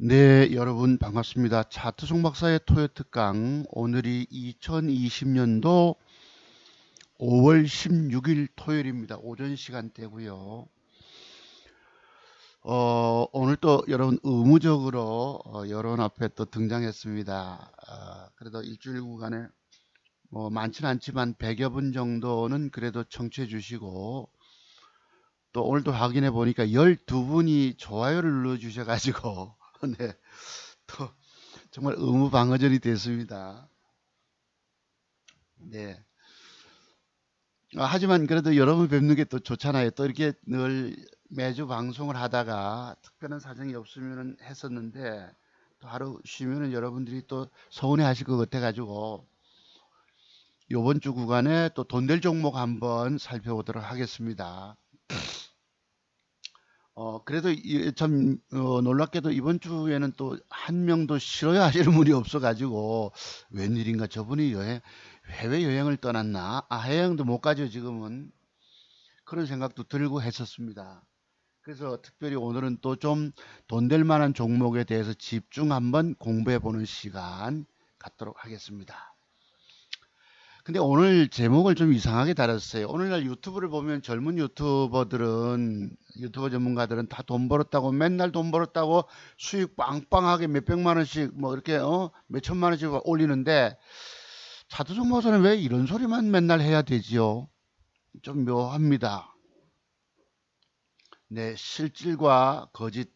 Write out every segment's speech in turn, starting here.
네, 여러분 반갑습니다. 차트 송박사의 토요 특강, 오늘이 2020년도 5월 16일 토요일입니다. 오전 시간대고요. 오늘 또 여러분 의무적으로 여러분 앞에 또 등장했습니다. 그래도 일주일 구간에 뭐 많지는 않지만 100여 분 정도는 그래도 청취해 주시고, 또 오늘도 확인해 보니까 12분이 좋아요를 눌러 주셔가지고 네, 또 정말 의무방어전이 됐습니다. 네. 하지만 그래도 여러분 뵙는 게 또 좋잖아요. 또 이렇게 늘 매주 방송을 하다가 특별한 사정이 없으면 했었는데, 또 하루 쉬면은 여러분들이 또 서운해 하실 것 같아가지고, 요번 주 구간에 또 돈 될 종목 한번 살펴보도록 하겠습니다. 그래도 참 놀랍게도 이번 주에는 또 한 명도 싫어요 하시는 분이 없어가지고, 웬일인가 저분이 해외 여행을 떠났나? 해외여행도 못 가죠 지금은. 그런 생각도 들고 했었습니다. 그래서 특별히 오늘은 또 좀 돈 될 만한 종목에 대해서 집중 한번 공부해 보는 시간 갖도록 하겠습니다. 근데 오늘 제목을 좀 이상하게 달았어요. 오늘날 유튜브를 보면 젊은 유튜버 전문가들은 다 돈 벌었다고, 맨날 돈 벌었다고 수익 빵빵하게 몇백만 원씩 뭐 이렇게 몇천만 원씩 올리는데, 차두종 목사는 왜 이런 소리만 맨날 해야 되지요? 좀 묘합니다. 네, 실질과 거짓의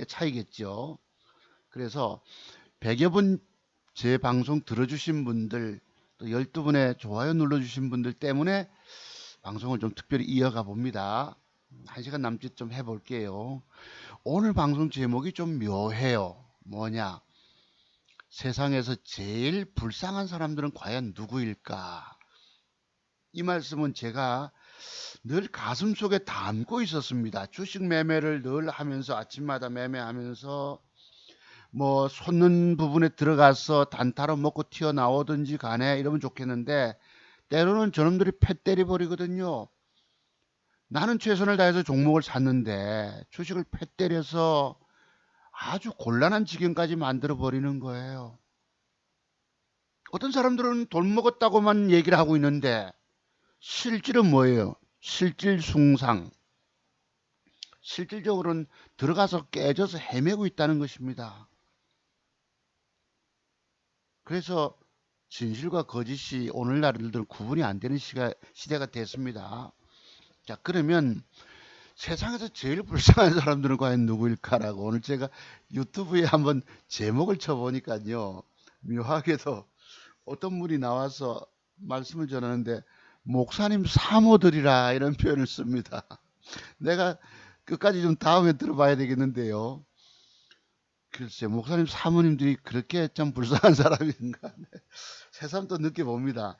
차이겠죠. 그래서 100여 분 제 방송 들어주신 분들, 또 12분의 좋아요 눌러주신 분들 때문에 방송을 좀 특별히 이어가 봅니다. 1시간 남짓 좀 해볼게요. 오늘 방송 제목이 좀 묘해요. 뭐냐? 세상에서 제일 불쌍한 사람들은 과연 누구일까? 이 말씀은 제가 늘 가슴속에 담고 있었습니다. 주식 매매를 늘 하면서, 아침마다 매매하면서 뭐 솟는 부분에 들어가서 단타로 먹고 튀어나오든지 간에 이러면 좋겠는데, 때로는 저놈들이 패 때려버리거든요. 나는 최선을 다해서 종목을 샀는데 주식을 패 때려서 아주 곤란한 지경까지 만들어 버리는 거예요. 어떤 사람들은 돈 먹었다고만 얘기를 하고 있는데, 실질은 뭐예요? 실질숭상. 실질적으로는 들어가서 깨져서 헤매고 있다는 것입니다. 그래서 진실과 거짓이 오늘날들 구분이 안 되는 시대가 됐습니다. 자, 그러면 세상에서 제일 불쌍한 사람들은 과연 누구일까라고 오늘 제가 유튜브에 한번 제목을 쳐보니까요. 묘하게도 어떤 분이 나와서 말씀을 전하는데, 목사님 사모들이라 이런 표현을 씁니다. 내가 끝까지 좀 다음에 들어봐야 되겠는데요. 글쎄, 목사님 사모님들이 그렇게 참 불쌍한 사람인가? 새삼 또 느껴봅니다.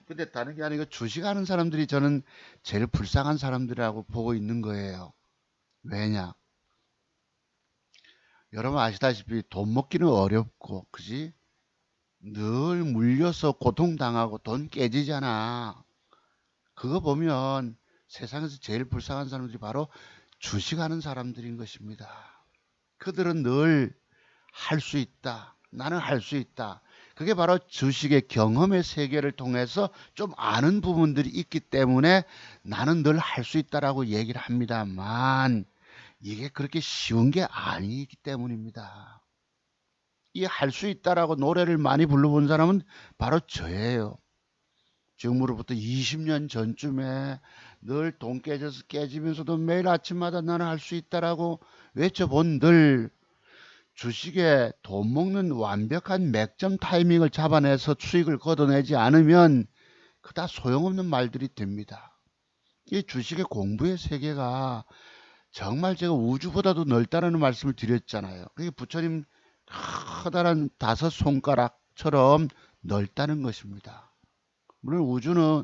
근데 다른 게 아니고 주식하는 사람들이 저는 제일 불쌍한 사람들이라고 보고 있는 거예요. 왜냐? 여러분 아시다시피 돈 먹기는 어렵고, 그지? 늘 물려서 고통당하고 돈 깨지잖아. 그거 보면 세상에서 제일 불쌍한 사람들이 바로 주식하는 사람들인 것입니다. 그들은 늘 할 수 있다. 나는 할 수 있다. 그게 바로 주식의 경험의 세계를 통해서 좀 아는 부분들이 있기 때문에 나는 늘 할 수 있다라고 얘기를 합니다만, 이게 그렇게 쉬운 게 아니기 때문입니다. 이 할 수 있다라고 노래를 많이 불러본 사람은 바로 저예요. 지금으로부터 20년 전쯤에 늘 돈 깨져서 깨지면서도 매일 아침마다 나는 할 수 있다라고 외쳐본, 늘 주식에 돈 먹는 완벽한 맥점 타이밍을 잡아내서 수익을 걷어내지 않으면 그다 소용없는 말들이 됩니다. 이 주식의 공부의 세계가 정말 제가 우주보다도 넓다라는 말씀을 드렸잖아요. 그게 부처님 커다란 5손가락처럼 넓다는 것입니다. 물론 우주는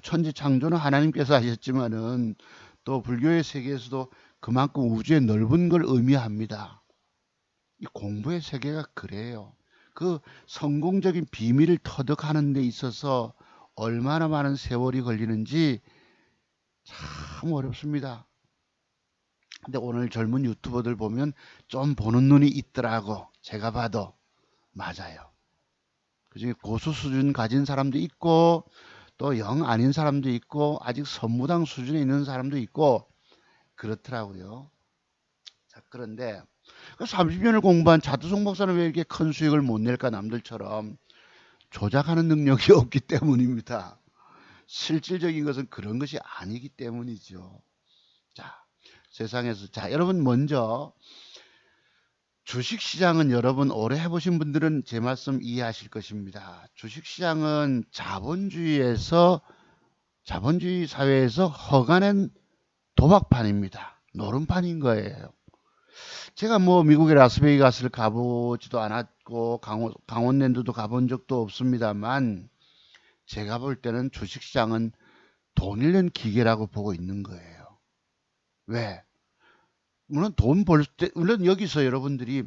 천지 창조는 하나님께서 하셨지만은, 또 불교의 세계에서도 그만큼 우주의 넓은 걸 의미합니다. 이 공부의 세계가 그래요. 그 성공적인 비밀을 터득하는 데 있어서 얼마나 많은 세월이 걸리는지 참 어렵습니다. 근데 오늘 젊은 유튜버들 보면 좀 보는 눈이 있더라고. 제가 봐도 맞아요. 그중에 고수 수준 가진 사람도 있고 또 영 아닌 사람도 있고 아직 선무당 수준에 있는 사람도 있고 그렇더라고요. 자, 그런데 30년을 공부한 자두송 목사는 왜 이렇게 큰 수익을 못 낼까 남들처럼 조작하는 능력이 없기 때문입니다. 실질적인 것은 그런 것이 아니기 때문이죠. 자, 세상에서 자 여러분 먼저 주식시장은 여러분 오래 해보신 분들은 제 말씀 이해하실 것입니다. 주식시장은 자본주의 사회에서 허가낸 도박판입니다. 노름판인 거예요. 제가 뭐 미국의 라스베이거스를 가보지도 않았고 강원랜드도 가본 적도 없습니다만 제가 볼 때는 주식시장은 돈 잃는 기계라고 보고 있는 거예요. 왜? 물론 돈 벌 때, 물론 여기서 여러분들이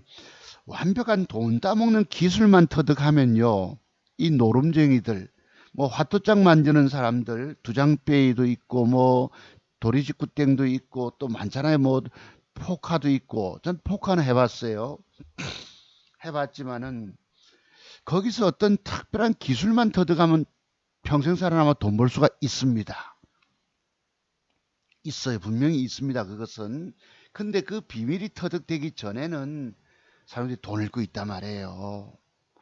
완벽한 돈 따먹는 기술만 터득하면요. 이 노름쟁이들, 뭐 화토장 만드는 사람들, 두장빼이도 있고, 뭐 도리직구땡도 있고, 또 많잖아요. 뭐 포카도 있고, 전 포카는 해봤어요. 해봤지만은 거기서 어떤 특별한 기술만 터득하면 평생 살아남아 돈 벌 수가 있습니다. 있어요. 분명히 있습니다. 그것은. 근데 그 비밀이 터득되기 전에는 사람들이 돈 잃고 있단 말이에요.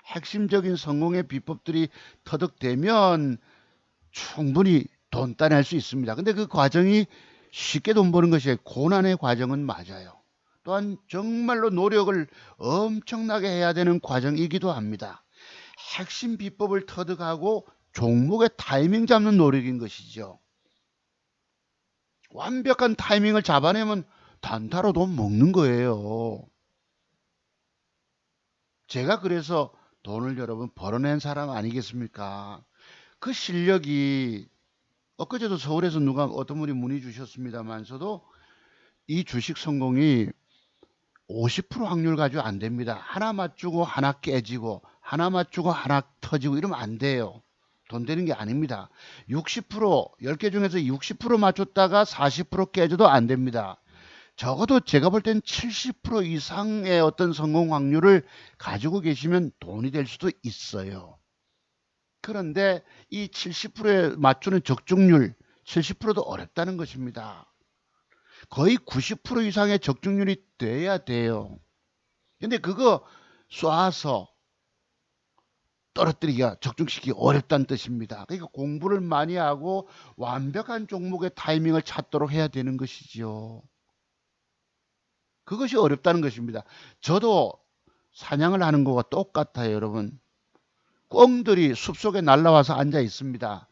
핵심적인 성공의 비법들이 터득되면 충분히 돈 따낼 수 있습니다. 근데 그 과정이 쉽게 돈 버는 것이 고난의 과정은 맞아요. 또한 정말로 노력을 엄청나게 해야 되는 과정이기도 합니다. 핵심 비법을 터득하고 종목의 타이밍 잡는 노력인 것이죠. 완벽한 타이밍을 잡아내면 단타로 돈 먹는 거예요. 제가 그래서 돈을 여러분 벌어낸 사람 아니겠습니까? 그 실력이 엊그제도 서울에서 누가 어떤 분이 문의 주셨습니다만서도 이 주식 성공이 50% 확률 가지고 안 됩니다. 하나 맞추고 하나 깨지고 하나 맞추고 하나 터지고 이러면 안 돼요. 돈 되는 게 아닙니다. 60% 10개 중에서 60% 맞췄다가 40% 깨져도 안 됩니다. 적어도 제가 볼 땐 70% 이상의 어떤 성공 확률을 가지고 계시면 돈이 될 수도 있어요. 그런데 이 70%에 맞추는 적중률 70%도 어렵다는 것입니다. 거의 90% 이상의 적중률이 돼야 돼요. 근데 그거 쏴서 떨어뜨리기가 적중시키기 어렵다는 뜻입니다. 그러니까 공부를 많이 하고 완벽한 종목의 타이밍을 찾도록 해야 되는 것이지요. 그것이 어렵다는 것입니다. 저도 사냥을 하는 거와 똑같아요, 여러분. 꿩들이 숲속에 날라와서 앉아 있습니다.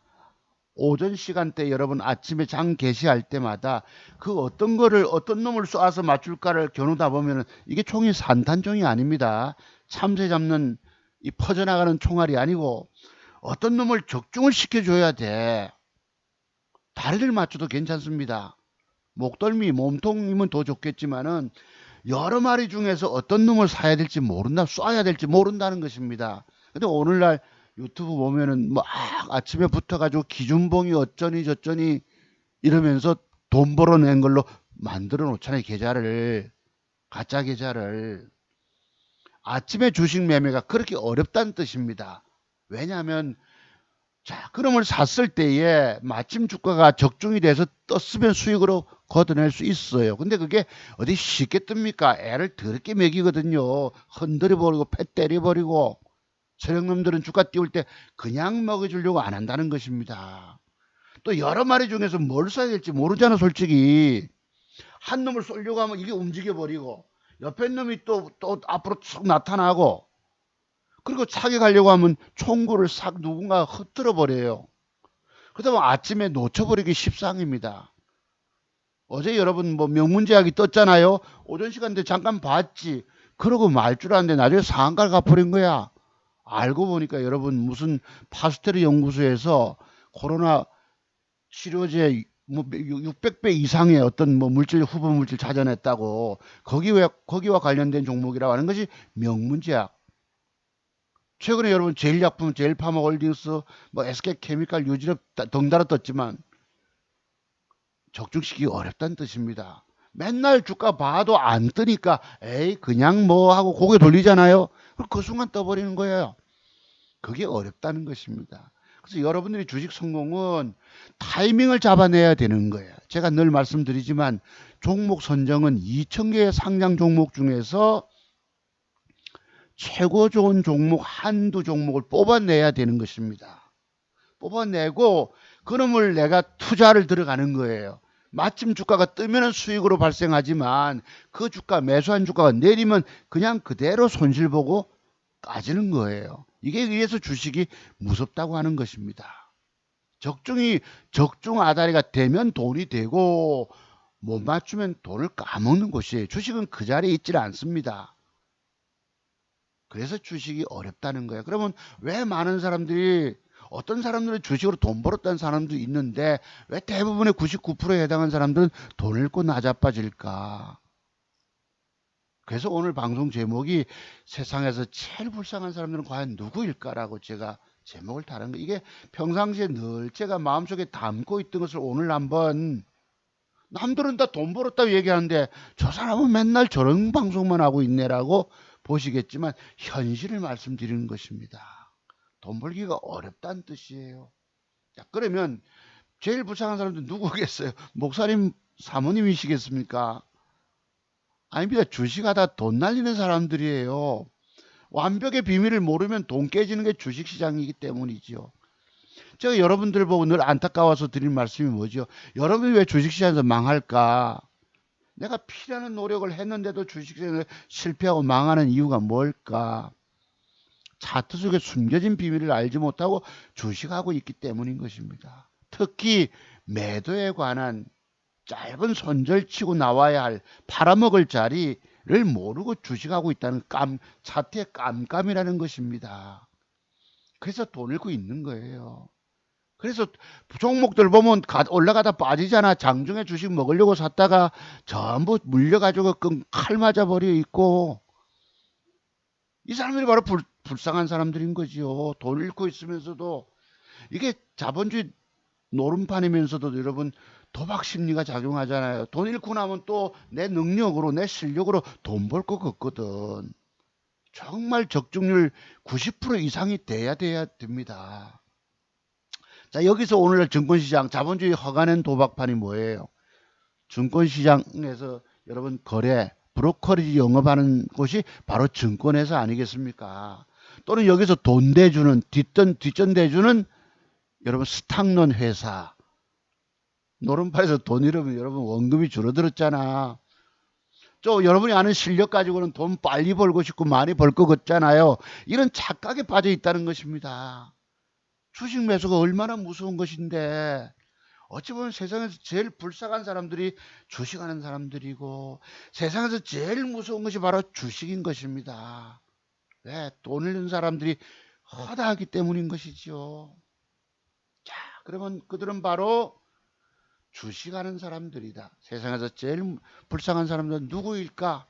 오전 시간대 여러분 아침에 장 개시할 때마다 그 어떤 거를 어떤 놈을 쏴서 맞출까를 겨누다 보면 이게 총이 산탄총이 아닙니다. 참새 잡는 이 퍼져나가는 총알이 아니고 어떤 놈을 적중을 시켜줘야 돼. 다리를 맞춰도 괜찮습니다. 목덜미, 몸통이면 더 좋겠지만은 여러 마리 중에서 어떤 놈을 사야 될지 모른다, 쏴야 될지 모른다는 것입니다. 근데 오늘날 유튜브 보면은 막 아침에 붙어가지고 기준봉이 어쩌니 저쩌니 이러면서 돈 벌어낸 걸로 만들어 놓잖아요. 계좌를, 가짜 계좌를. 아침에 주식 매매가 그렇게 어렵다는 뜻입니다. 왜냐하면 자, 그럼을 샀을 때에 마침 주가가 적중이 돼서 떴으면 수익으로 걷어낼 수 있어요. 근데 그게 어디 쉽게 뜹니까? 애를 더럽게 먹이거든요. 흔들어버리고 패 때려버리고 저녁놈들은 주가 띄울 때 그냥 먹여주려고 안 한다는 것입니다. 또 여러 마리 중에서 뭘 써야 될지 모르잖아 솔직히. 한 놈을 쏠려고 하면 이게 움직여버리고 옆에 놈이 또 앞으로 쭉 나타나고 그리고 차격하려고 하면 총구를 싹 누군가 흩뜨려 버려요. 그러다 보면 아침에 놓쳐버리기 십상입니다. 어제 여러분 뭐 명문제약이 떴잖아요. 오전 시간대 잠깐 봤지. 그러고 말 줄 아는데 나중에 상한가를 갚아버린 거야. 알고 보니까 여러분 무슨 파스테르 연구소에서 코로나 치료제 뭐 600배 이상의 어떤 뭐 물질 후보 물질 찾아냈다고 거기와 관련된 종목이라고 하는 것이 명문제약. 최근에 여러분 제일약품 제일파마홀딩스 뭐 SK케미칼 유진업 덩달아 떴지만 적중시키기 어렵다는 뜻입니다. 맨날 주가 봐도 안 뜨니까 에이 그냥 뭐 하고 고개 돌리잖아요. 그 순간 떠버리는 거예요. 그게 어렵다는 것입니다. 그래서 여러분들이 주식 성공은 타이밍을 잡아내야 되는 거예요. 제가 늘 말씀드리지만 종목 선정은 2,000개의 상장 종목 중에서 최고 좋은 종목 한두 종목을 뽑아내야 되는 것입니다. 뽑아내고 그놈을 내가 투자를 들어가는 거예요. 마침 주가가 뜨면 수익으로 발생하지만 그 주가 매수한 주가가 내리면 그냥 그대로 손실 보고 까지는 거예요. 이게 의해서 주식이 무섭다고 하는 것입니다. 적중 아다리가 되면 돈이 되고 못 맞추면 돈을 까먹는 것이에요. 주식은 그 자리에 있질 않습니다. 그래서 주식이 어렵다는 거예요. 그러면 왜 많은 사람들이 어떤 사람들은 주식으로 돈 벌었다는 사람도 있는데 왜 대부분의 99%에 해당한 사람들은 돈을 잃고 나자빠질까? 그래서 오늘 방송 제목이 세상에서 제일 불쌍한 사람들은 과연 누구일까라고 제가 제목을 다른 거. 이게 평상시에 늘 제가 마음속에 담고 있던 것을 오늘 한번 남들은 다 돈 벌었다고 얘기하는데 저 사람은 맨날 저런 방송만 하고 있네라고 보시겠지만 현실을 말씀드리는 것입니다. 돈 벌기가 어렵다는 뜻이에요. 자, 그러면 제일 불쌍한 사람들 누구겠어요? 목사님, 사모님이시겠습니까? 아닙니다. 주식하다 돈 날리는 사람들이에요. 완벽의 비밀을 모르면 돈 깨지는 게 주식시장이기 때문이죠. 제가 여러분들 보고 늘 안타까워서 드린 말씀이 뭐죠? 여러분이 왜 주식시장에서 망할까? 내가 피라는 노력을 했는데도 주식시장에서 실패하고 망하는 이유가 뭘까? 차트 속에 숨겨진 비밀을 알지 못하고 주식하고 있기 때문인 것입니다. 특히 매도에 관한 짧은 손절치고 나와야 할 팔아먹을 자리를 모르고 주식하고 있다는 차트의 깜깜이라는 것입니다. 그래서 돈 잃고 있는 거예요. 그래서 종목들 보면 올라가다 빠지잖아. 장중에 주식 먹으려고 샀다가 전부 물려가지고 칼 맞아 버려 있고 이 사람들이 바로 불쌍한 사람들인 거지요. 돈 잃고 있으면서도 이게 자본주의 노름판이면서도 여러분 도박 심리가 작용하잖아요. 돈 잃고 나면 또 내 능력으로 내 실력으로 돈 벌 것 같거든. 정말 적중률 90% 이상이 돼야 됩니다. 자, 여기서 오늘날 증권시장 자본주의 허가낸 도박판이 뭐예요? 증권시장에서 여러분 거래 브로커리지 영업하는 곳이 바로 증권회사 아니겠습니까? 또는 여기서 돈 대주는 뒷전 대주는 여러분 스탁론 회사. 노름판에서 돈 잃으면 여러분 원금이 줄어들었잖아. 여러분이 아는 실력 가지고는 돈 빨리 벌고 싶고 많이 벌 것 같잖아요. 이런 착각에 빠져 있다는 것입니다. 주식 매수가 얼마나 무서운 것인데 어찌 보면 세상에서 제일 불쌍한 사람들이 주식하는 사람들이고 세상에서 제일 무서운 것이 바로 주식인 것입니다. 왜? 돈 잃는 사람들이 허다하기 때문인 것이지요. 자, 그러면 그들은 바로 주식하는 사람들이다. 세상에서 제일 불쌍한 사람들은 누구일까?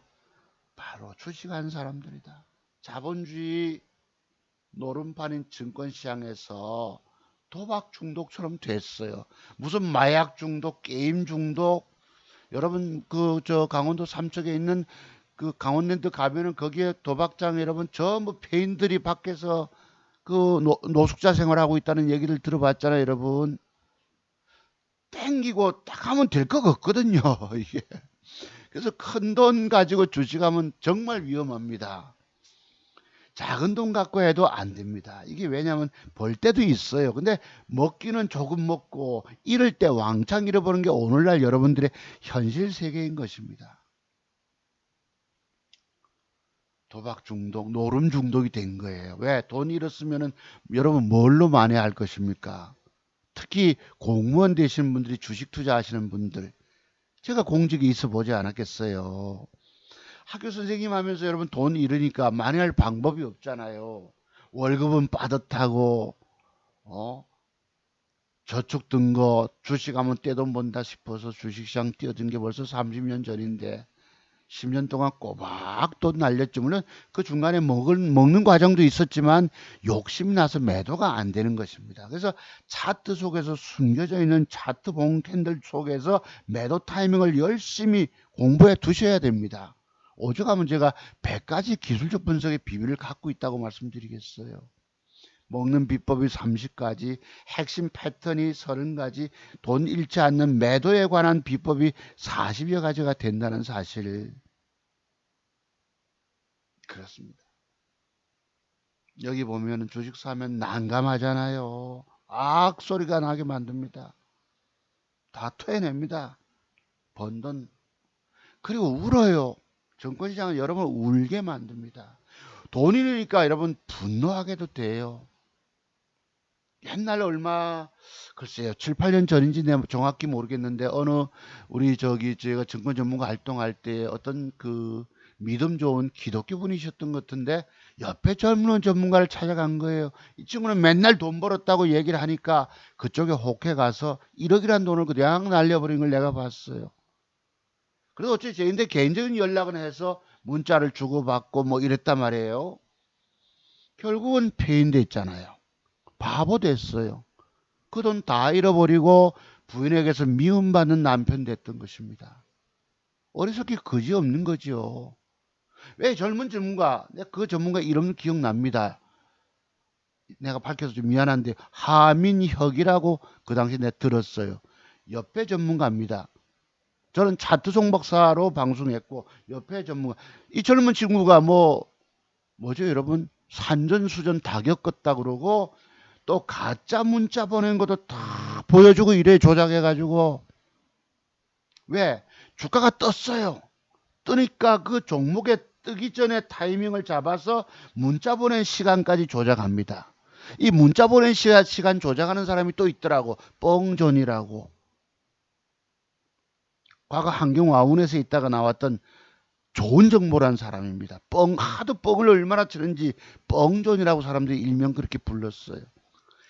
바로 주식하는 사람들이다. 자본주의 노름판인 증권시장에서 도박 중독처럼 됐어요. 무슨 마약 중독, 게임 중독. 여러분 강원도 삼척에 있는 그 강원랜드 가면은 거기에 도박장 여러분 전부 폐인들이 밖에서 노숙자 생활하고 있다는 얘기를 들어봤잖아요, 여러분. 땡기고 딱 하면 될 것 같거든요, 이게. 그래서 큰 돈 가지고 주식하면 정말 위험합니다. 작은 돈 갖고 해도 안 됩니다. 이게 왜냐하면 벌 때도 있어요. 근데 먹기는 조금 먹고 잃을 때 왕창 잃어버리는 게 오늘날 여러분들의 현실 세계인 것입니다. 도박 중독, 노름 중독이 된 거예요. 왜? 돈 잃었으면은 여러분 뭘로 만회할 것입니까? 특히 공무원 되시는 분들이 주식 투자하시는 분들, 제가 공직에 있어 보지 않았겠어요. 학교 선생님 하면서 여러분 돈 잃으니까 만회할 방법이 없잖아요. 월급은 빠듯하고 저축 든 거 주식하면 떼돈 번다 싶어서 주식시장 뛰어든 게 벌써 30년 전인데 10년 동안 꼬박 돈 날렸지. 물론 그 중간에 먹는 과정도 있었지만 욕심이 나서 매도가 안 되는 것입니다. 그래서 차트 속에서 숨겨져 있는 차트 봉 캔들 속에서 매도 타이밍을 열심히 공부해 두셔야 됩니다. 오죽하면 제가 100가지 기술적 분석의 비밀을 갖고 있다고 말씀드리겠어요. 먹는 비법이 30가지, 핵심 패턴이 30가지, 돈 잃지 않는 매도에 관한 비법이 40여 가지가 된다는 사실. 그렇습니다. 여기 보면 주식 사면 난감하잖아요. 악 소리가 나게 만듭니다. 다 토해냅니다. 번 돈. 그리고 울어요. 증권시장은 여러분을 울게 만듭니다. 돈 잃으니까 여러분 분노하게도 돼요. 옛날 얼마 글쎄요 7, 8년 전인지 내가 정확히 모르겠는데 어느 우리 제가 증권 전문가 활동할 때 어떤 그 믿음 좋은 기독교 분이셨던 것 같은데 옆에 젊은 전문가를 찾아간 거예요. 이 친구는 맨날 돈 벌었다고 얘기를 하니까 그쪽에 혹해 가서 1억이란 돈을 그냥 날려버린 걸 내가 봤어요. 그래서 어째 근데 개인적인 연락은 해서 문자를 주고받고 뭐 이랬단 말이에요. 결국은 폐인돼 있잖아요. 바보 됐어요. 그 돈 다 잃어버리고 부인에게서 미움받는 남편 됐던 것입니다. 어리석기 그지없는 거죠. 왜 젊은 전문가, 내가 그 전문가 이름 기억납니다. 내가 밝혀서 좀 미안한데 하민혁이라고 그 당시 내가 들었어요. 옆에 전문가입니다. 저는 차트 송박사로 방송했고 옆에 전문가. 이 젊은 친구가 뭐죠 여러분? 산전수전 다 겪었다 그러고 또 가짜 문자 보낸 것도 다 보여주고 이래 조작해가지고 왜? 주가가 떴어요. 뜨니까 그 종목에 뜨기 전에 타이밍을 잡아서 문자 보낸 시간까지 조작합니다. 이 문자 보낸 시간 조작하는 사람이 또 있더라고. 뻥존이라고. 과거 한경와운에서 있다가 나왔던 좋은 정보란 사람입니다. 하도 뻥을 얼마나 치는지 뻥존이라고 사람들이 일명 그렇게 불렀어요.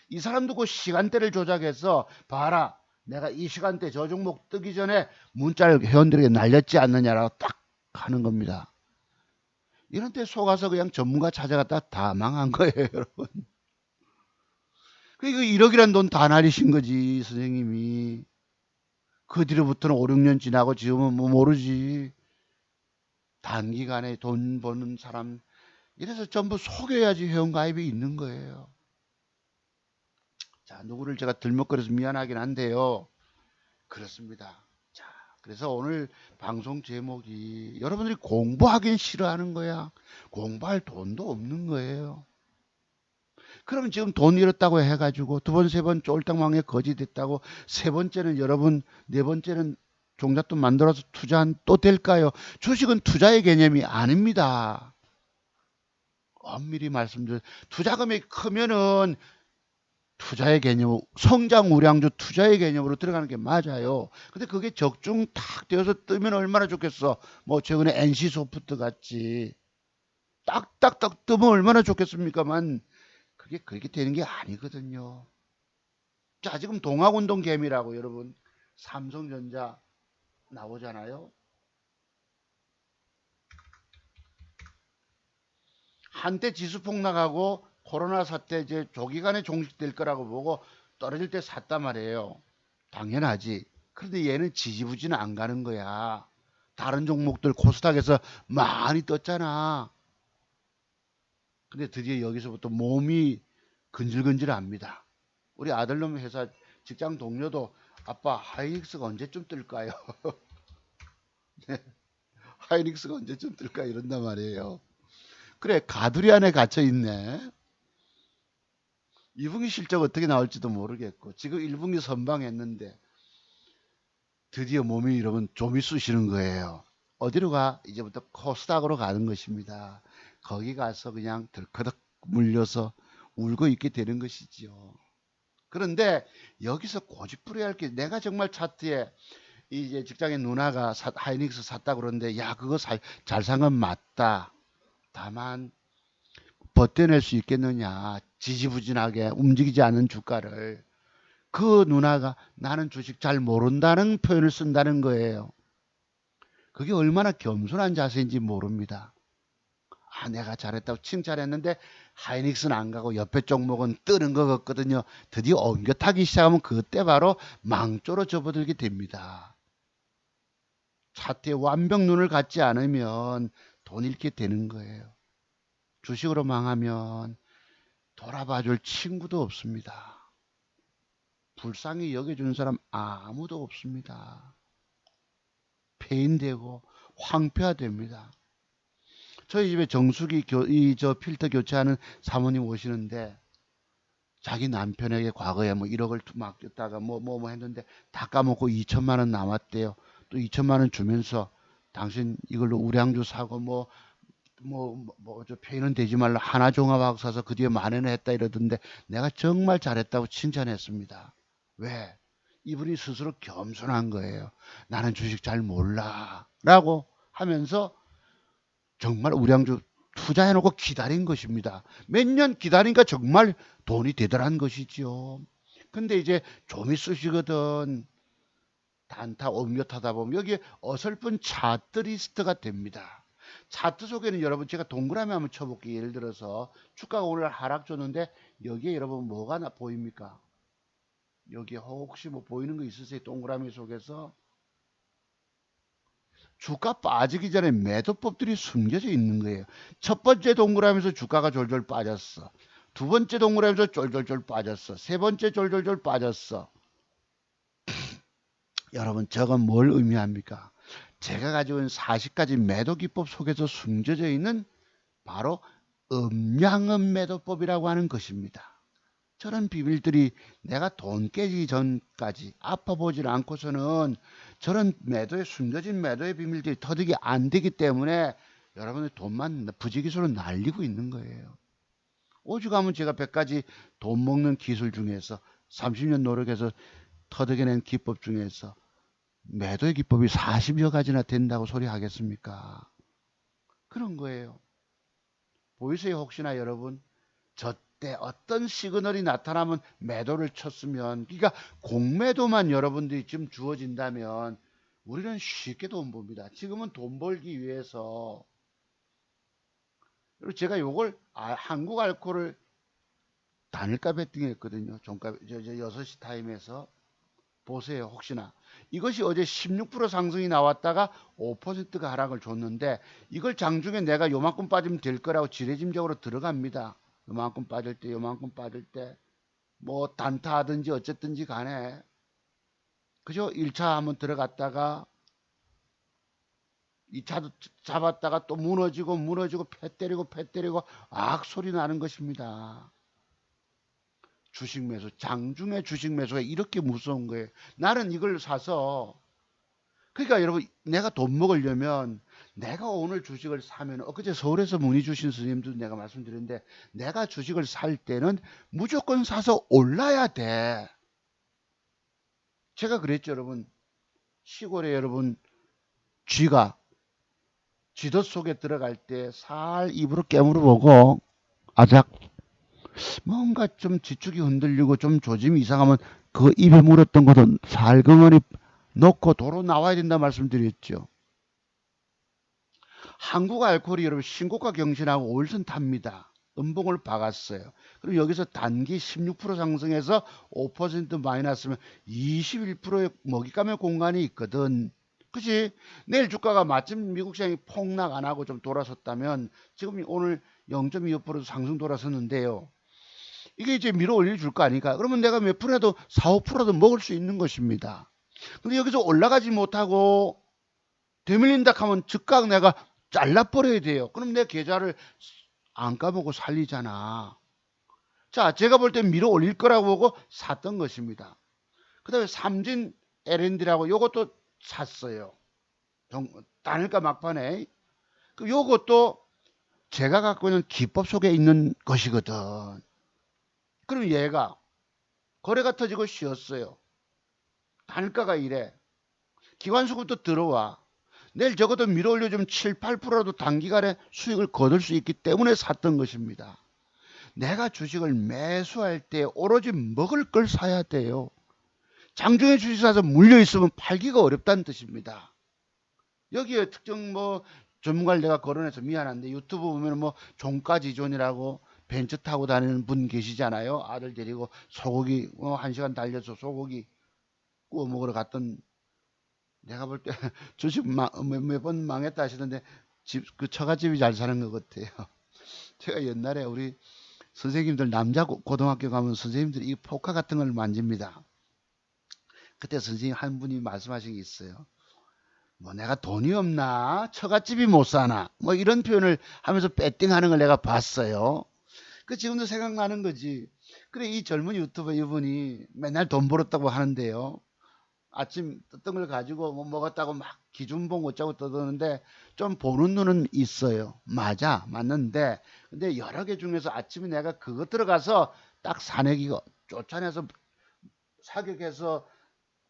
이 사람도 그 시간대를 조작해서 봐라 내가 이 시간대 저 종목 뜨기 전에 문자를 회원들에게 날렸지 않느냐라고 딱 하는 겁니다. 이런 때 속아서 그냥 전문가 찾아갔다 다 망한 거예요 여러분. 그러니까 1억이란 돈 다 날리신 거지 선생님이. 그 뒤로부터는 5, 6년 지나고 지금은 뭐 모르지. 단기간에 돈 버는 사람 이래서 전부 속여야지 회원가입이 있는 거예요. 자, 누구를 제가 들먹거려서 미안하긴 한데요. 그렇습니다. 자, 그래서 오늘 방송 제목이 여러분들이 공부하긴 싫어하는 거야. 공부할 돈도 없는 거예요. 그러면 지금 돈 잃었다고 해가지고 두 번, 세 번 쫄딱망에 거지 됐다고 세 번째는 여러분, 네 번째는 종잣돈 만들어서 투자한 또 될까요? 주식은 투자의 개념이 아닙니다. 엄밀히 말씀드려 투자 금액이 크면은 투자의 개념, 성장 우량주 투자의 개념으로 들어가는 게 맞아요. 근데 그게 적중 탁 되어서 뜨면 얼마나 좋겠어. 뭐 최근에 NC소프트 같이 딱딱딱 뜨면 얼마나 좋겠습니까만 그게 그렇게 되는 게 아니거든요. 자, 지금 동학운동 개미라고 여러분 삼성전자 나오잖아요. 한때 지수 폭락하고 코로나 사태 이제 조기간에 종식될 거라고 보고 떨어질 때 샀단 말이에요. 당연하지. 그런데 얘는 지지부진은 안 가는 거야. 다른 종목들 코스닥에서 많이 떴잖아. 근데 드디어 여기서부터 몸이 근질근질합니다. 우리 아들놈 회사 직장 동료도 아빠 하이닉스가 언제쯤 뜰까요? 하이닉스가 언제쯤 뜰까 이런단 말이에요. 그래 가두리 안에 갇혀 있네. 2분기 실적 어떻게 나올지도 모르겠고 지금 1분기 선방했는데 드디어 몸이 여러분 좀이 쑤시는 거예요. 어디로 가? 이제부터 코스닥으로 가는 것입니다. 거기 가서 그냥 덜커덕 물려서 울고 있게 되는 것이지요. 그런데 여기서 고집부려야 할 게 내가 정말 차트에 이제 직장의 누나가 하이닉스 샀다 그러는데 야 그거 잘 산 건 맞다. 다만 버텨낼 수 있겠느냐. 지지부진하게 움직이지 않는 주가를. 그 누나가 나는 주식 잘 모른다는 표현을 쓴다는 거예요. 그게 얼마나 겸손한 자세인지 모릅니다. 아, 내가 잘했다고 칭찬했는데 하이닉스는 안 가고 옆에 종목은 뜨는 것 같거든요. 드디어 옮겨 타기 시작하면 그때 바로 망조로 접어들게 됩니다. 차트에 완벽 눈을 갖지 않으면 돈 잃게 되는 거예요. 주식으로 망하면 돌아봐줄 친구도 없습니다. 불쌍히 여겨주는 사람 아무도 없습니다. 폐인되고 황폐화됩니다. 저희 집에 정수기 저 필터 교체하는 사모님 오시는데 자기 남편에게 과거에 뭐 1억을 맡겼다가 뭐 했는데 다 까먹고 2천만 원 남았대요. 또 2천만 원 주면서 당신 이걸로 우량주 사고 저 표현은 되지 말라 하나종합하고 사서 그 뒤에 만회는 했다 이러던데 내가 정말 잘했다고 칭찬했습니다. 왜? 이분이 스스로 겸손한 거예요. 나는 주식 잘 몰라 라고 하면서 정말 우량주 투자해놓고 기다린 것입니다. 몇 년 기다리니까 정말 돈이 되더란 것이지요. 근데 이제 좀 있으시거든 단타 옮겨 타다 보면 여기에 어설픈 차트 리스트가 됩니다. 차트 속에는 여러분 제가 동그라미 한번 쳐볼게요. 예를 들어서 주가가 오늘 하락 줬는데 여기에 여러분 뭐가 보입니까? 여기에 혹시 뭐 보이는 거 있으세요? 동그라미 속에서 주가 빠지기 전에 매도법들이 숨겨져 있는 거예요. 첫 번째 동그라미에서 주가가 졸졸 빠졌어. 두 번째 동그라미에서 쫄쫄쫄 빠졌어. 세 번째 졸졸졸 빠졌어. 여러분 저건 뭘 의미합니까? 제가 가지고 있는 40가지 매도 기법 속에서 숨겨져 있는 바로 음양음 매도법이라고 하는 것입니다. 저런 비밀들이 내가 돈 깨지기 전까지 아파보질 않고서는 저런 매도에 숨겨진 매도의 비밀들이 터득이 안 되기 때문에 여러분의 돈만 부지기수로 날리고 있는 거예요. 오죽하면 제가 100가지 돈 먹는 기술 중에서 30년 노력해서 터득해낸 기법 중에서 매도의 기법이 40여 가지나 된다고 소리 하겠습니까? 그런 거예요. 보이세요? 혹시나 여러분 저때 어떤 시그널이 나타나면 매도를 쳤으면 그러니까 공매도만 여러분들이 지금 주어진다면 우리는 쉽게 돈 봅니다. 지금은 돈 벌기 위해서 그리고 제가 요걸 한국 알코올을 단일가 베팅했거든요. 종가 6시 타임에서 보세요. 혹시나 이것이 어제 16% 상승이 나왔다가 5%가 하락을 줬는데 이걸 장중에 내가 요만큼 빠지면 될 거라고 지레짐작으로 들어갑니다. 요만큼 빠질 때 요만큼 빠질 때 뭐 단타 하든지 어쨌든지 간에 그죠? 1차 한번 들어갔다가 2차도 잡았다가 또 무너지고 패 때리고 악소리 나는 것입니다. 주식 매수, 장중에 주식 매수가 이렇게 무서운 거예요. 나는 이걸 사서 그러니까 여러분 내가 돈 먹으려면 내가 오늘 주식을 사면 엊그제 서울에서 문의 주신 스님도 내가 말씀드렸는데 내가 주식을 살 때는 무조건 사서 올라야 돼. 제가 그랬죠 여러분. 시골에 여러분 쥐가 쥐덫 속에 들어갈 때 살 입으로 깨물어 보고 아작 뭔가 좀 지축이 흔들리고 좀 조짐이 이상하면 그 입에 물었던 것도 살그머니 넣고 도로 나와야 된다 말씀드렸죠. 한국 알코올이 여러분 신고가 경신하고 올선 탑니다. 음봉을 박았어요. 그리고 여기서 단기 16% 상승해서 5% 마이너스면 21%의 먹잇감의 공간이 있거든. 그치? 내일 주가가 마침 미국 시장이 폭락 안 하고 좀 돌아섰다면 지금 오늘 0.25% 상승 돌아섰는데요. 이게 이제 밀어 올려줄 거 아닙니까? 그러면 내가 몇 프로라도 4, 5%도 먹을 수 있는 것입니다. 근데 여기서 올라가지 못하고 되밀린다 하면 즉각 내가 잘라버려야 돼요. 그럼 내 계좌를 안 까먹고 살리잖아. 자, 제가 볼 때 밀어 올릴 거라고 보고 샀던 것입니다. 그 다음에 삼진 L&D라고 요것도 샀어요. 단일가 막판에. 요것도 제가 갖고 있는 기법 속에 있는 것이거든. 그럼 얘가 거래가 터지고 쉬었어요. 단가가 이래. 기관수급도 들어와. 내일 적어도 밀어 올려주면 7, 8%라도 단기간에 수익을 거둘 수 있기 때문에 샀던 것입니다. 내가 주식을 매수할 때 오로지 먹을 걸 사야 돼요. 장중에 주식 사서 물려있으면 팔기가 어렵다는 뜻입니다. 여기에 특정 뭐 전문가를 내가 거론해서 미안한데 유튜브 보면 뭐 종가지존이라고 벤츠 타고 다니는 분 계시잖아요. 아들 데리고 소고기 1시간 달려서 소고기 구워 먹으러 갔던, 내가 볼 때 주식 몇 번 망했다 하시던데 집 그 처갓집이 잘 사는 것 같아요. 제가 옛날에 우리 선생님들 남자 고등학교 가면 선생님들이 이 포카 같은 걸 만집니다. 그때 선생님 한 분이 말씀하신 게 있어요. 뭐 내가 돈이 없나? 처갓집이 못 사나? 뭐 이런 표현을 하면서 배팅하는 걸 내가 봤어요. 그 지금도 생각나는 거지. 그래 이 젊은 유튜버 이분이 맨날 돈 벌었다고 하는데요. 아침 떴던 걸 가지고 뭐 먹었다고 막 기준봉 어쩌고 떠드는데 좀 보는 눈은 있어요. 맞아, 맞는데 근데 여러 개 중에서 아침에 내가 그거 들어가서 딱 사내기가 쫓아내서 사격해서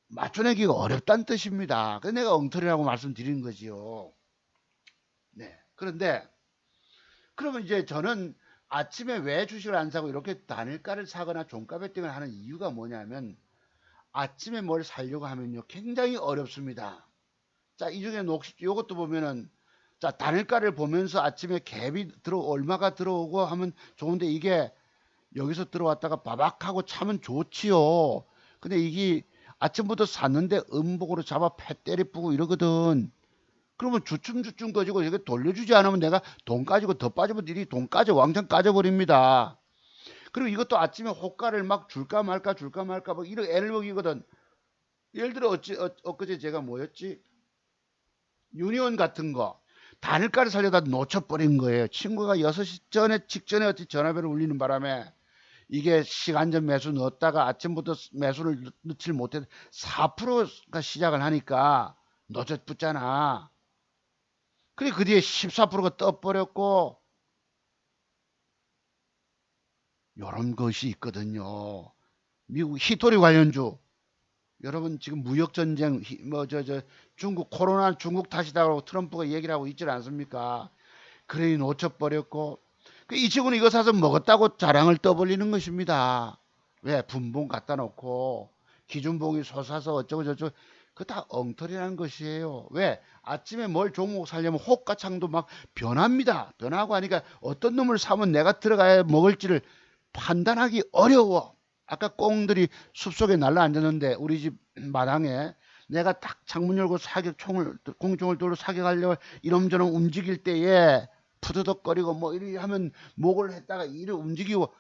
맞춰내기가 어렵다는 뜻입니다. 그래서 내가 엉터리라고 말씀드린 거지요. 네. 그런데 그러면 이제 저는 아침에 왜 주식을 안 사고 이렇게 단일가를 사거나 종가 베팅을 하는 이유가 뭐냐면 아침에 뭘 사려고 하면요 굉장히 어렵습니다. 자, 이 중에 요것도 보면은 자, 단일가를 보면서 아침에 갭이 얼마가 들어오고 하면 좋은데 이게 여기서 들어왔다가 바박하고 차면 좋지요. 근데 이게 아침부터 샀는데 음복으로 잡아 패 때리쁘고 이러거든. 그러면 주춤주춤 거지고 이게 돌려주지 않으면 내가 돈 까지고 더 빠지면 일이 돈 까져 왕창 까져버립니다. 그리고 이것도 아침에 호가를 막 줄까 말까 막 이런 애를 먹이거든. 예를 들어 엊그제 제가 뭐였지? 유니온 같은 거 단일가를 살려다 놓쳐버린 거예요. 친구가 6시 직전에 어찌 전화벨을 울리는 바람에 이게 시간전 매수 넣었다가 아침부터 매수를 넣질 못해서 4%가 시작을 하니까 놓쳐붙잖아. 그래 그 뒤에 14%가 떠버렸고 이런 것이 있거든요. 미국 히토리 관련주 여러분 지금 무역전쟁 뭐 중국 코로나 중국 탓이다라고 트럼프가 얘기를 하고 있지 않습니까? 그러니 놓쳐버렸고 이 친구는 이거 사서 먹었다고 자랑을 떠벌리는 것입니다. 왜? 분봉 갖다 놓고 기준봉이 솟아서 어쩌고 저쩌고 그거 다 엉터리라는 것이에요. 왜? 아침에 뭘 종목 살려면 호가창도 막 변합니다. 변하고 하니까 어떤 놈을 사면 내가 들어가야 먹을지를 판단하기 어려워. 아까 꽁들이 숲속에 날라앉았는데 우리 집 마당에 내가 딱 창문 열고 공중을 돌로 사격하려고 이놈저놈 움직일 때에 푸드덕거리고 뭐 이리 하면 목을 했다가 이리 움직이고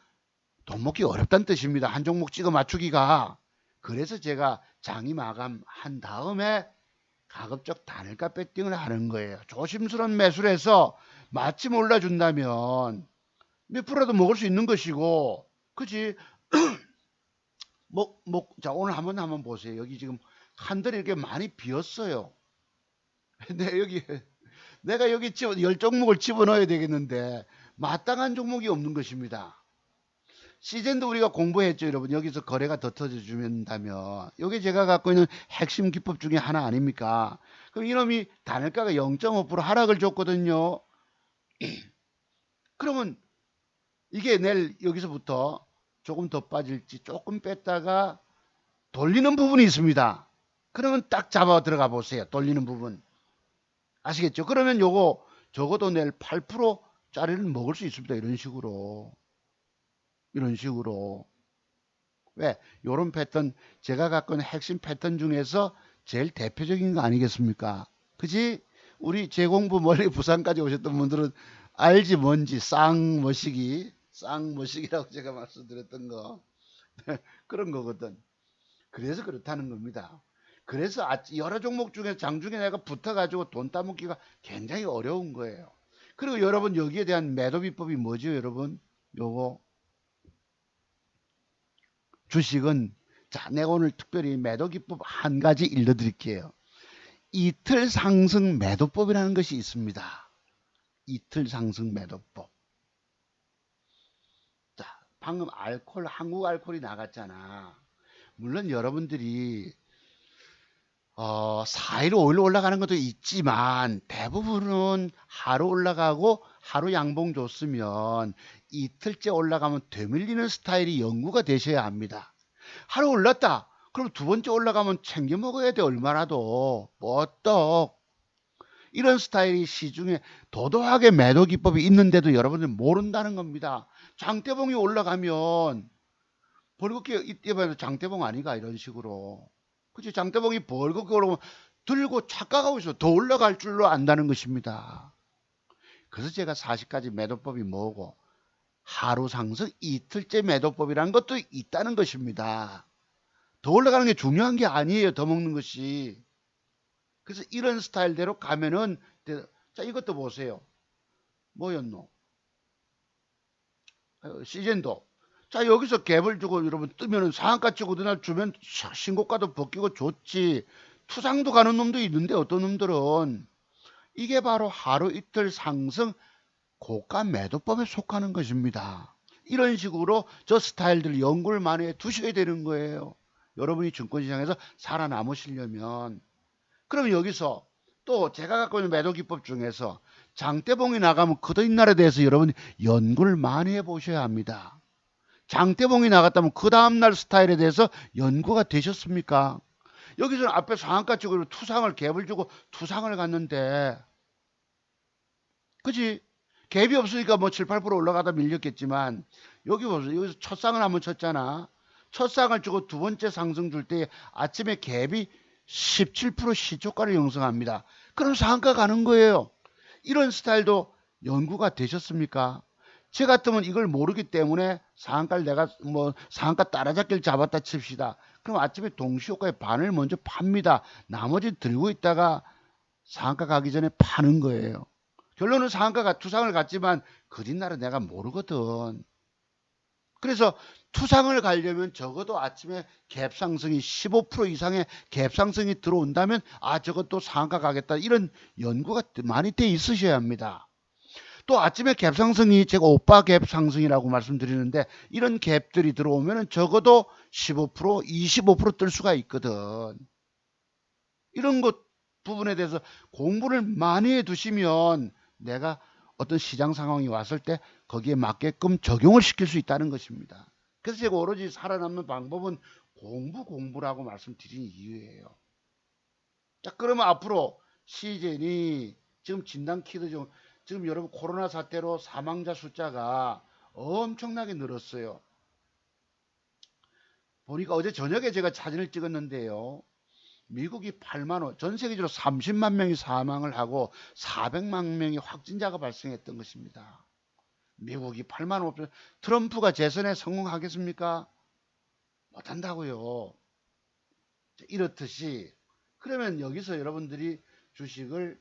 돈 먹기 어렵다는 뜻입니다. 한 종목 찍어 맞추기가. 그래서 제가 장이 마감한 다음에 가급적 단일가 배팅을 하는 거예요. 조심스러운 매수를 해서 마침 올라준다면 몇 프로라도 먹을 수 있는 것이고, 그치? 자, 오늘 한번 보세요. 여기 지금 한들이 이렇게 많이 비었어요. 근데 내가 여기 10종목을 집어넣어야 되겠는데, 마땅한 종목이 없는 것입니다. 시즌도 우리가 공부했죠, 여러분. 여기서 거래가 더 터져준다면. 이게 제가 갖고 있는 핵심 기법 중에 하나 아닙니까? 그럼 이놈이 단일가가 0.5% 하락을 줬거든요. 그러면 이게 내일 여기서부터 조금 더 빠질지 조금 뺐다가 돌리는 부분이 있습니다. 그러면 딱 잡아 들어가 보세요. 돌리는 부분. 아시겠죠? 그러면 요거 적어도 내일 8%짜리를 먹을 수 있습니다. 이런 식으로. 이런 식으로. 왜? 요런 패턴, 제가 갖고 있는 핵심 패턴 중에서 제일 대표적인 거 아니겠습니까? 그지? 우리 재공부 멀리 부산까지 오셨던 분들은 알지 뭔지 쌍머시기라고 제가 말씀드렸던 거 그런 거거든. 그래서 그렇다는 겁니다. 그래서 여러 종목 중에 장중에 내가 붙어가지고 돈 따먹기가 굉장히 어려운 거예요. 그리고 여러분 여기에 대한 매도 비법이 뭐죠, 여러분? 요거 주식은 자, 내가 오늘 특별히 매도 기법 한 가지 일러드릴게요. 이틀 상승 매도법이라는 것이 있습니다. 이틀 상승 매도법. 자, 방금 한국 알콜이 나갔잖아. 물론 여러분들이 4일, 5일 올라가는 것도 있지만 대부분은 하루 올라가고 하루 양봉 줬으면 이틀째 올라가면 되밀리는 스타일이 연구가 되셔야 합니다. 하루 올랐다. 그럼 두 번째 올라가면 챙겨 먹어야 돼. 얼마라도. 뭐 떡. 이런 스타일이 시중에 도도하게 매도 기법이 있는데도 여러분들 모른다는 겁니다. 장대봉이 올라가면 벌겋게 이때봐도 장대봉 아니가 이런 식으로. 그치? 장대봉이 벌겋게 올라오면 들고 착각하고 있어. 더 올라갈 줄로 안다는 것입니다. 그래서 제가 40가지 매도법이 뭐고 하루 상승 이틀째 매도법이라는 것도 있다는 것입니다. 더 올라가는 게 중요한 게 아니에요. 더 먹는 것이. 그래서 이런 스타일대로 가면은 자 이것도 보세요. 뭐였노? 시즌도. 자 여기서 갭을 주고 여러분 뜨면은 상한가 치고 그날 주면 신고가도 벗기고 좋지. 투상도 가는 놈도 있는데 어떤 놈들은 이게 바로 하루 이틀 상승 고가 매도법에 속하는 것입니다. 이런 식으로 저 스타일들 연구를 많이 해 두셔야 되는 거예요. 여러분이 증권시장에서 살아남으시려면. 그럼 여기서 또 제가 갖고 있는 매도 기법 중에서 장대봉이 나가면 그날에 대해서 여러분이 연구를 많이 해보셔야 합니다. 장대봉이 나갔다면 그 다음날 스타일에 대해서 연구가 되셨습니까? 여기서는 앞에 상한가 찍고 투상을 갭을 주고 투상을 갔는데 그지? 갭이 없으니까 뭐 7, 8% 올라가다 밀렸겠지만 여기 보세요. 여기서 첫 쌍을 한번 쳤잖아. 첫 쌍을 주고 두 번째 상승 줄 때 아침에 갭이 17% 시초가를 형성합니다. 그럼 상한가 가는 거예요. 이런 스타일도 연구가 되셨습니까? 저 같으면 이걸 모르기 때문에 상한가를 내가 뭐 상한가 따라잡기를 잡았다 칩시다. 그럼 아침에 동시효과의 반을 먼저 팝니다. 나머지 들고 있다가 상한가 가기 전에 파는 거예요. 결론은 상한가가 투상을 갔지만 그 뒷날은 내가 모르거든. 그래서 투상을 가려면 적어도 아침에 갭상승이 15% 이상의 갭상승이 들어온다면 아 저것도 상한가 가겠다 이런 연구가 많이 돼 있으셔야 합니다. 또 아침에 갭상승이 제가 오빠 갭상승이라고 말씀드리는데 이런 갭들이 들어오면 적어도 15% 25%뜰 수가 있거든. 이런 것 부분에 대해서 공부를 많이 해 두시면 내가 어떤 시장 상황이 왔을 때 거기에 맞게끔 적용을 시킬 수 있다는 것입니다. 그래서 제가 오로지 살아남는 방법은 공부라고 말씀드린 이유예요. 자, 그러면 앞으로 시즌이 지금 진단 키드 좀 지금 여러분 코로나 사태로 사망자 숫자가 엄청나게 늘었어요. 보니까 어제 저녁에 제가 사진을 찍었는데요. 미국이 8만 원, 전 세계적으로 30만 명이 사망을 하고 400만 명이 확진자가 발생했던 것입니다. 미국이 8만 원, 트럼프가 재선에 성공하겠습니까? 못한다고요. 이렇듯이 그러면 여기서 여러분들이 주식을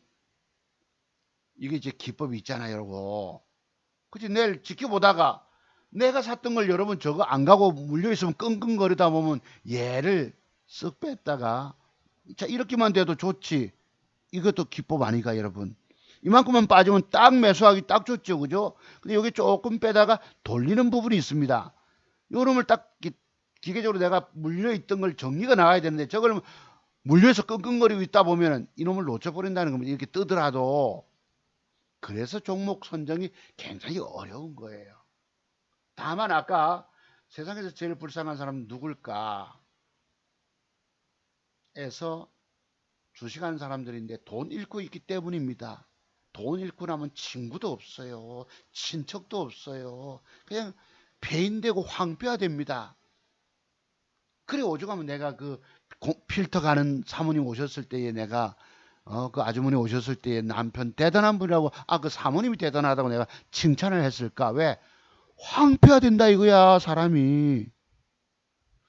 이게 이제 기법이 있잖아요, 여러분. 그치 내일 지켜보다가 내가 샀던 걸 여러분 저거 안 가고 물려 있으면 끙끙거리다 보면 얘를 쓱 뺐다가 자 이렇게만 돼도 좋지. 이것도 기법 아니가 여러분. 이만큼만 빠지면 딱 매수하기 딱 좋죠, 그죠? 근데 여기 조금 빼다가 돌리는 부분이 있습니다. 요놈을 딱 기계적으로 내가 물려있던 걸 정리가 나와야 되는데 저걸 물려서 끙끙거리고 있다 보면은 이놈을 놓쳐버린다는 겁니다. 이렇게 뜨더라도. 그래서 종목 선정이 굉장히 어려운 거예요. 다만 아까 세상에서 제일 불쌍한 사람은 누굴까? 에서 주식하는 사람들인데 돈 잃고 있기 때문입니다. 돈 잃고 나면 친구도 없어요. 친척도 없어요. 그냥 폐인되고 황폐화됩니다. 그래 오죽하면 내가 그 필터 가는 사모님 오셨을 때에 내가 그 아주머니 오셨을 때에 남편 대단한 분이라고 그 사모님이 대단하다고 내가 칭찬을 했을까? 왜? 황폐화된다 이거야 사람이.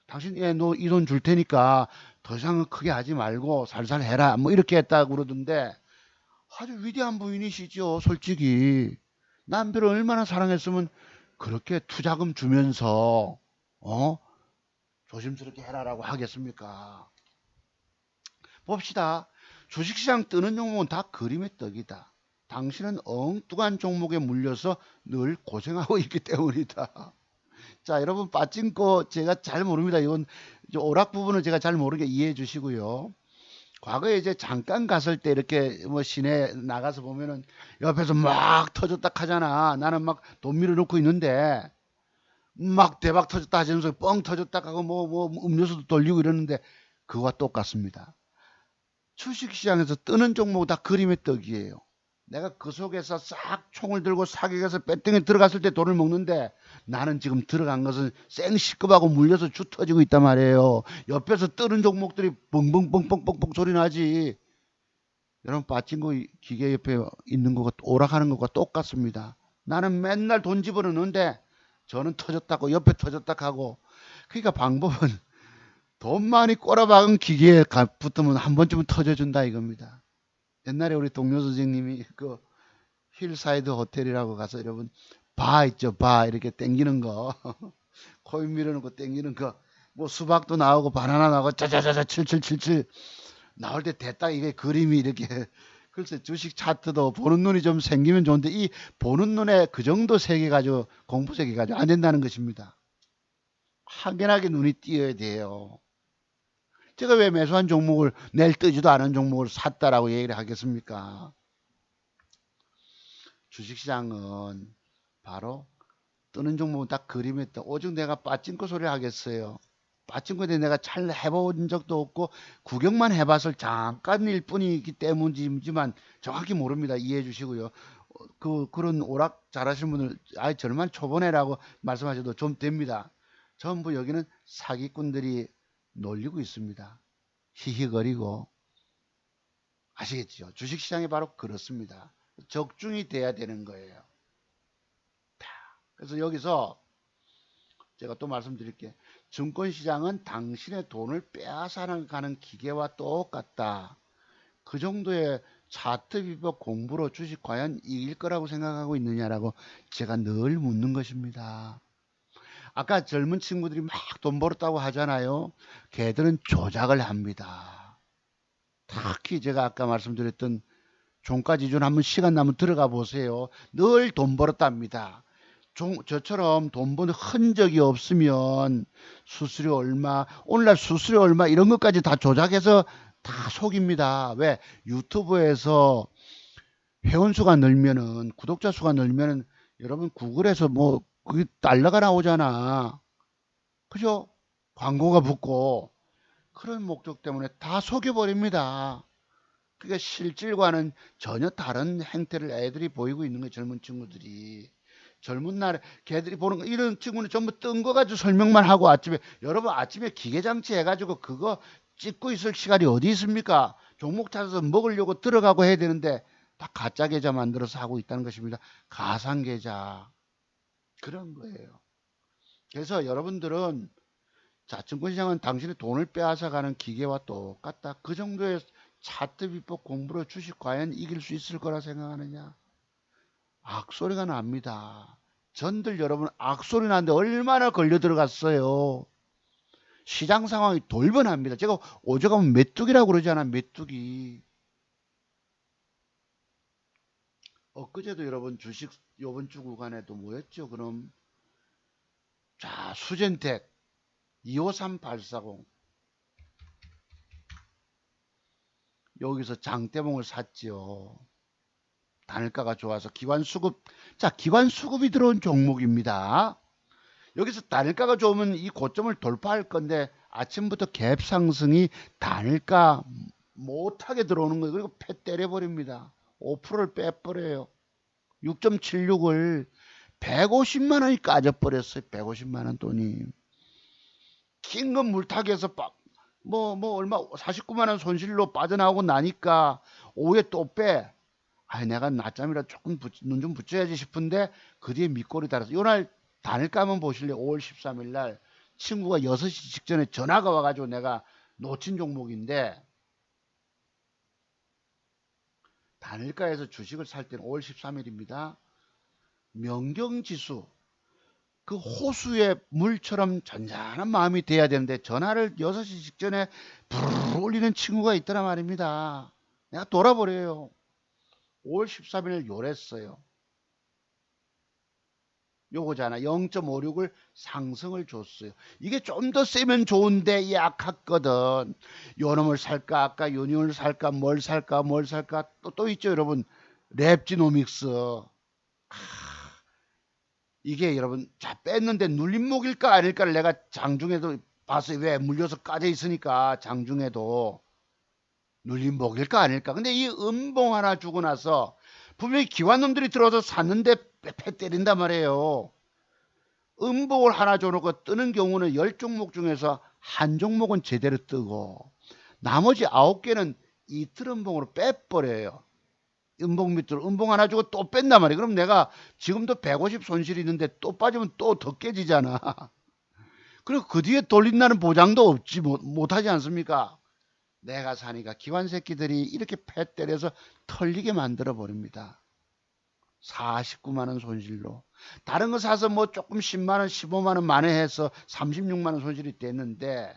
당신 너 이 돈 줄 테니까 더 이상은 크게 하지 말고 살살 해라 뭐 이렇게 했다고 그러던데 아주 위대한 부인이시죠 솔직히. 남편을 얼마나 사랑했으면 그렇게 투자금 주면서 조심스럽게 해라라고 하겠습니까? 봅시다. 주식시장 뜨는 종목은 다 그림의 떡이다. 당신은 엉뚱한 종목에 물려서 늘 고생하고 있기 때문이다. 자, 여러분 빠진거 제가 잘 모릅니다. 이건 오락 부분을 제가 잘 모르게 이해해 주시고요. 과거에 이제 잠깐 갔을 때 이렇게 뭐 시내 나가서 보면은 옆에서 막 터졌다 하잖아. 나는 막 돈 밀어놓고 있는데 막 대박 터졌다 하면서 뻥 터졌다 하고 뭐 음료수도 돌리고 이러는데 그거와 똑같습니다. 주식시장에서 뜨는 종목은 다 그림의 떡이에요. 내가 그 속에서 싹 총을 들고 사격해서 배팅에 들어갔을 때 돈을 먹는데 나는 지금 들어간 것은 생시급하고 물려서 주 터지고 있단 말이에요. 옆에서 뜨는 종목들이 뻥뻥뻥뻥뻥뻥 소리 나지. 여러분 빠진거 기계 옆에 있는 거가 오락하는 것과 똑같습니다. 나는 맨날 돈 집어넣는데 저는 터졌다고 옆에 터졌다 하고. 그러니까 방법은 돈 많이 꼬라박은 기계에 붙으면 한 번쯤은 터져준다 이겁니다. 옛날에 우리 동료 선생님이 그 힐사이드 호텔이라고 가서 여러분 바 있죠, 바 이렇게 땡기는 거 코인 밀어놓고 땡기는 거, 뭐 수박도 나오고 바나나 나오고 짜자자자 7777 나올 때 대딱 이게 그림이 이렇게 글쎄 주식 차트도 보는 눈이 좀 생기면 좋은데 이 보는 눈에 그 정도 세계 가지고 공부 세계 가지고 안 된다는 것입니다. 확연하게 눈이 띄어야 돼요. 제가 왜 매수한 종목을 내일 뜨지도 않은 종목을 샀다라고 얘기를 하겠습니까? 주식시장은 바로 뜨는 종목은 딱 그림에 떠. 오직 내가 빠진코 소리 하겠어요. 빠진코에 내가 잘 해본 적도 없고 구경만 해봤을 잠깐일 뿐이기 때문이지만 정확히 모릅니다. 이해해 주시고요. 그런 오락 잘하시는 분들 아예 저만 초보네라고 말씀하셔도 좀 됩니다. 전부 여기는 사기꾼들이 놀리고 있습니다. 히히거리고. 아시겠죠? 주식시장이 바로 그렇습니다. 적중이 돼야 되는 거예요. 그래서 여기서 제가 또 말씀드릴게. 증권시장은 당신의 돈을 빼앗아가는 기계와 똑같다. 그 정도의 차트 비법 공부로 주식 과연 이길 거라고 생각하고 있느냐라고 제가 늘 묻는 것입니다. 아까 젊은 친구들이 막 돈 벌었다고 하잖아요. 걔들은 조작을 합니다. 특히 제가 아까 말씀드렸던 종가지준 한번 시간 나면 들어가 보세요. 늘 돈 벌었답니다. 저처럼 돈 번 흔적이 없으면 수수료 얼마, 오늘날 수수료 얼마 이런 것까지 다 조작해서 다 속입니다. 왜? 유튜브에서 회원수가 늘면은, 구독자 수가 늘면은 여러분 구글에서 뭐 그게 달러가 나오잖아. 그죠? 광고가 붙고 그런 목적 때문에 다 속여버립니다. 그러니까 실질과는 전혀 다른 행태를 애들이 보이고 있는 거예요. 젊은 친구들이. 젊은 날에 걔들이 보는 거 이런 친구는 전부 뜬 거 가지고 설명만 하고 아침에 여러분 아침에 기계장치 해가지고 그거 찍고 있을 시간이 어디 있습니까? 종목 찾아서 먹으려고 들어가고 해야 되는데 다 가짜 계좌 만들어서 하고 있다는 것입니다. 가상 계좌 그런 거예요. 그래서 여러분들은 자, 증권시장은 당신의 돈을 빼앗아가는 기계와 똑같다. 그 정도의 차트 비법 공부로 주식 과연 이길 수 있을 거라 생각하느냐? 악소리가 납니다. 전들 여러분 악소리 나는데 얼마나 걸려 들어갔어요. 시장 상황이 돌변합니다. 제가 오죽하면 메뚜기라고 그러잖아. 메뚜기. 엊그제도 여러분 주식 요번 주 구간에도 뭐였죠? 그럼 자 수젠텍 253840 여기서 장대봉을 샀지요. 단일가가 좋아서 기관수급. 자, 기관수급이 들어온 종목입니다. 여기서 단일가가 좋으면 이 고점을 돌파할 건데 아침부터 갭 상승이 단일가 못하게 들어오는 거예요. 그리고 패 때려버립니다. 5%를 빼버려요. 6.76을 150만 원이 까져버렸어요. 150만 원 돈이. 긴 건 물타기해서 얼마 49만 원 손실로 빠져나오고 나니까 오후에 또 빼. 아, 내가 낮잠이라 조금 눈 좀 붙여야지 싶은데 그 뒤에 밑골이 달아서 요날 단일가 한번 보실래요? 5월 13일 날 친구가 6시 직전에 전화가 와가지고 내가 놓친 종목인데 단일가에서 주식을 살 때는 5월 13일입니다. 명경지수 그 호수의 물처럼 잔잔한 마음이 돼야 되는데 전화를 6시 직전에 부르르 올리는 친구가 있더란 말입니다. 내가 돌아버려요. 5월 13일 요랬어요. 요거잖아. 0.56을 상승을 줬어요. 이게 좀 더 세면 좋은데 약했거든. 요놈을 살까 아까 요놈을 살까 뭘 살까 또 있죠 여러분. 랩지노믹스. 이게 여러분 자 뺐는데 눌림목일까 아닐까를 내가 장중에도 봤어요. 왜 물려서 까져 있으니까 장중에도 눌린 목일까 아닐까. 근데 이 음봉 하나 주고 나서 분명히 기관놈들이 들어와서 샀는데 패 때린단 말이에요. 음봉을 하나 줘놓고 뜨는 경우는 10종목 중에서 한 종목은 제대로 뜨고 나머지 9개는 이틀 음봉으로 빼버려요. 음봉 밑으로 음봉 하나 주고 또 뺀단 말이에요. 그럼 내가 지금도 150 손실이 있는데 또 빠지면 또 더 깨지잖아. 그리고 그 뒤에 돌린다는 보장도 없지 못하지 않습니까? 내가 사니까 기관 새끼들이 이렇게 패 때려서 털리게 만들어 버립니다. 49만 원 손실로. 다른 거 사서 뭐 조금 10만 원, 15만 원 만회해서 36만 원 손실이 됐는데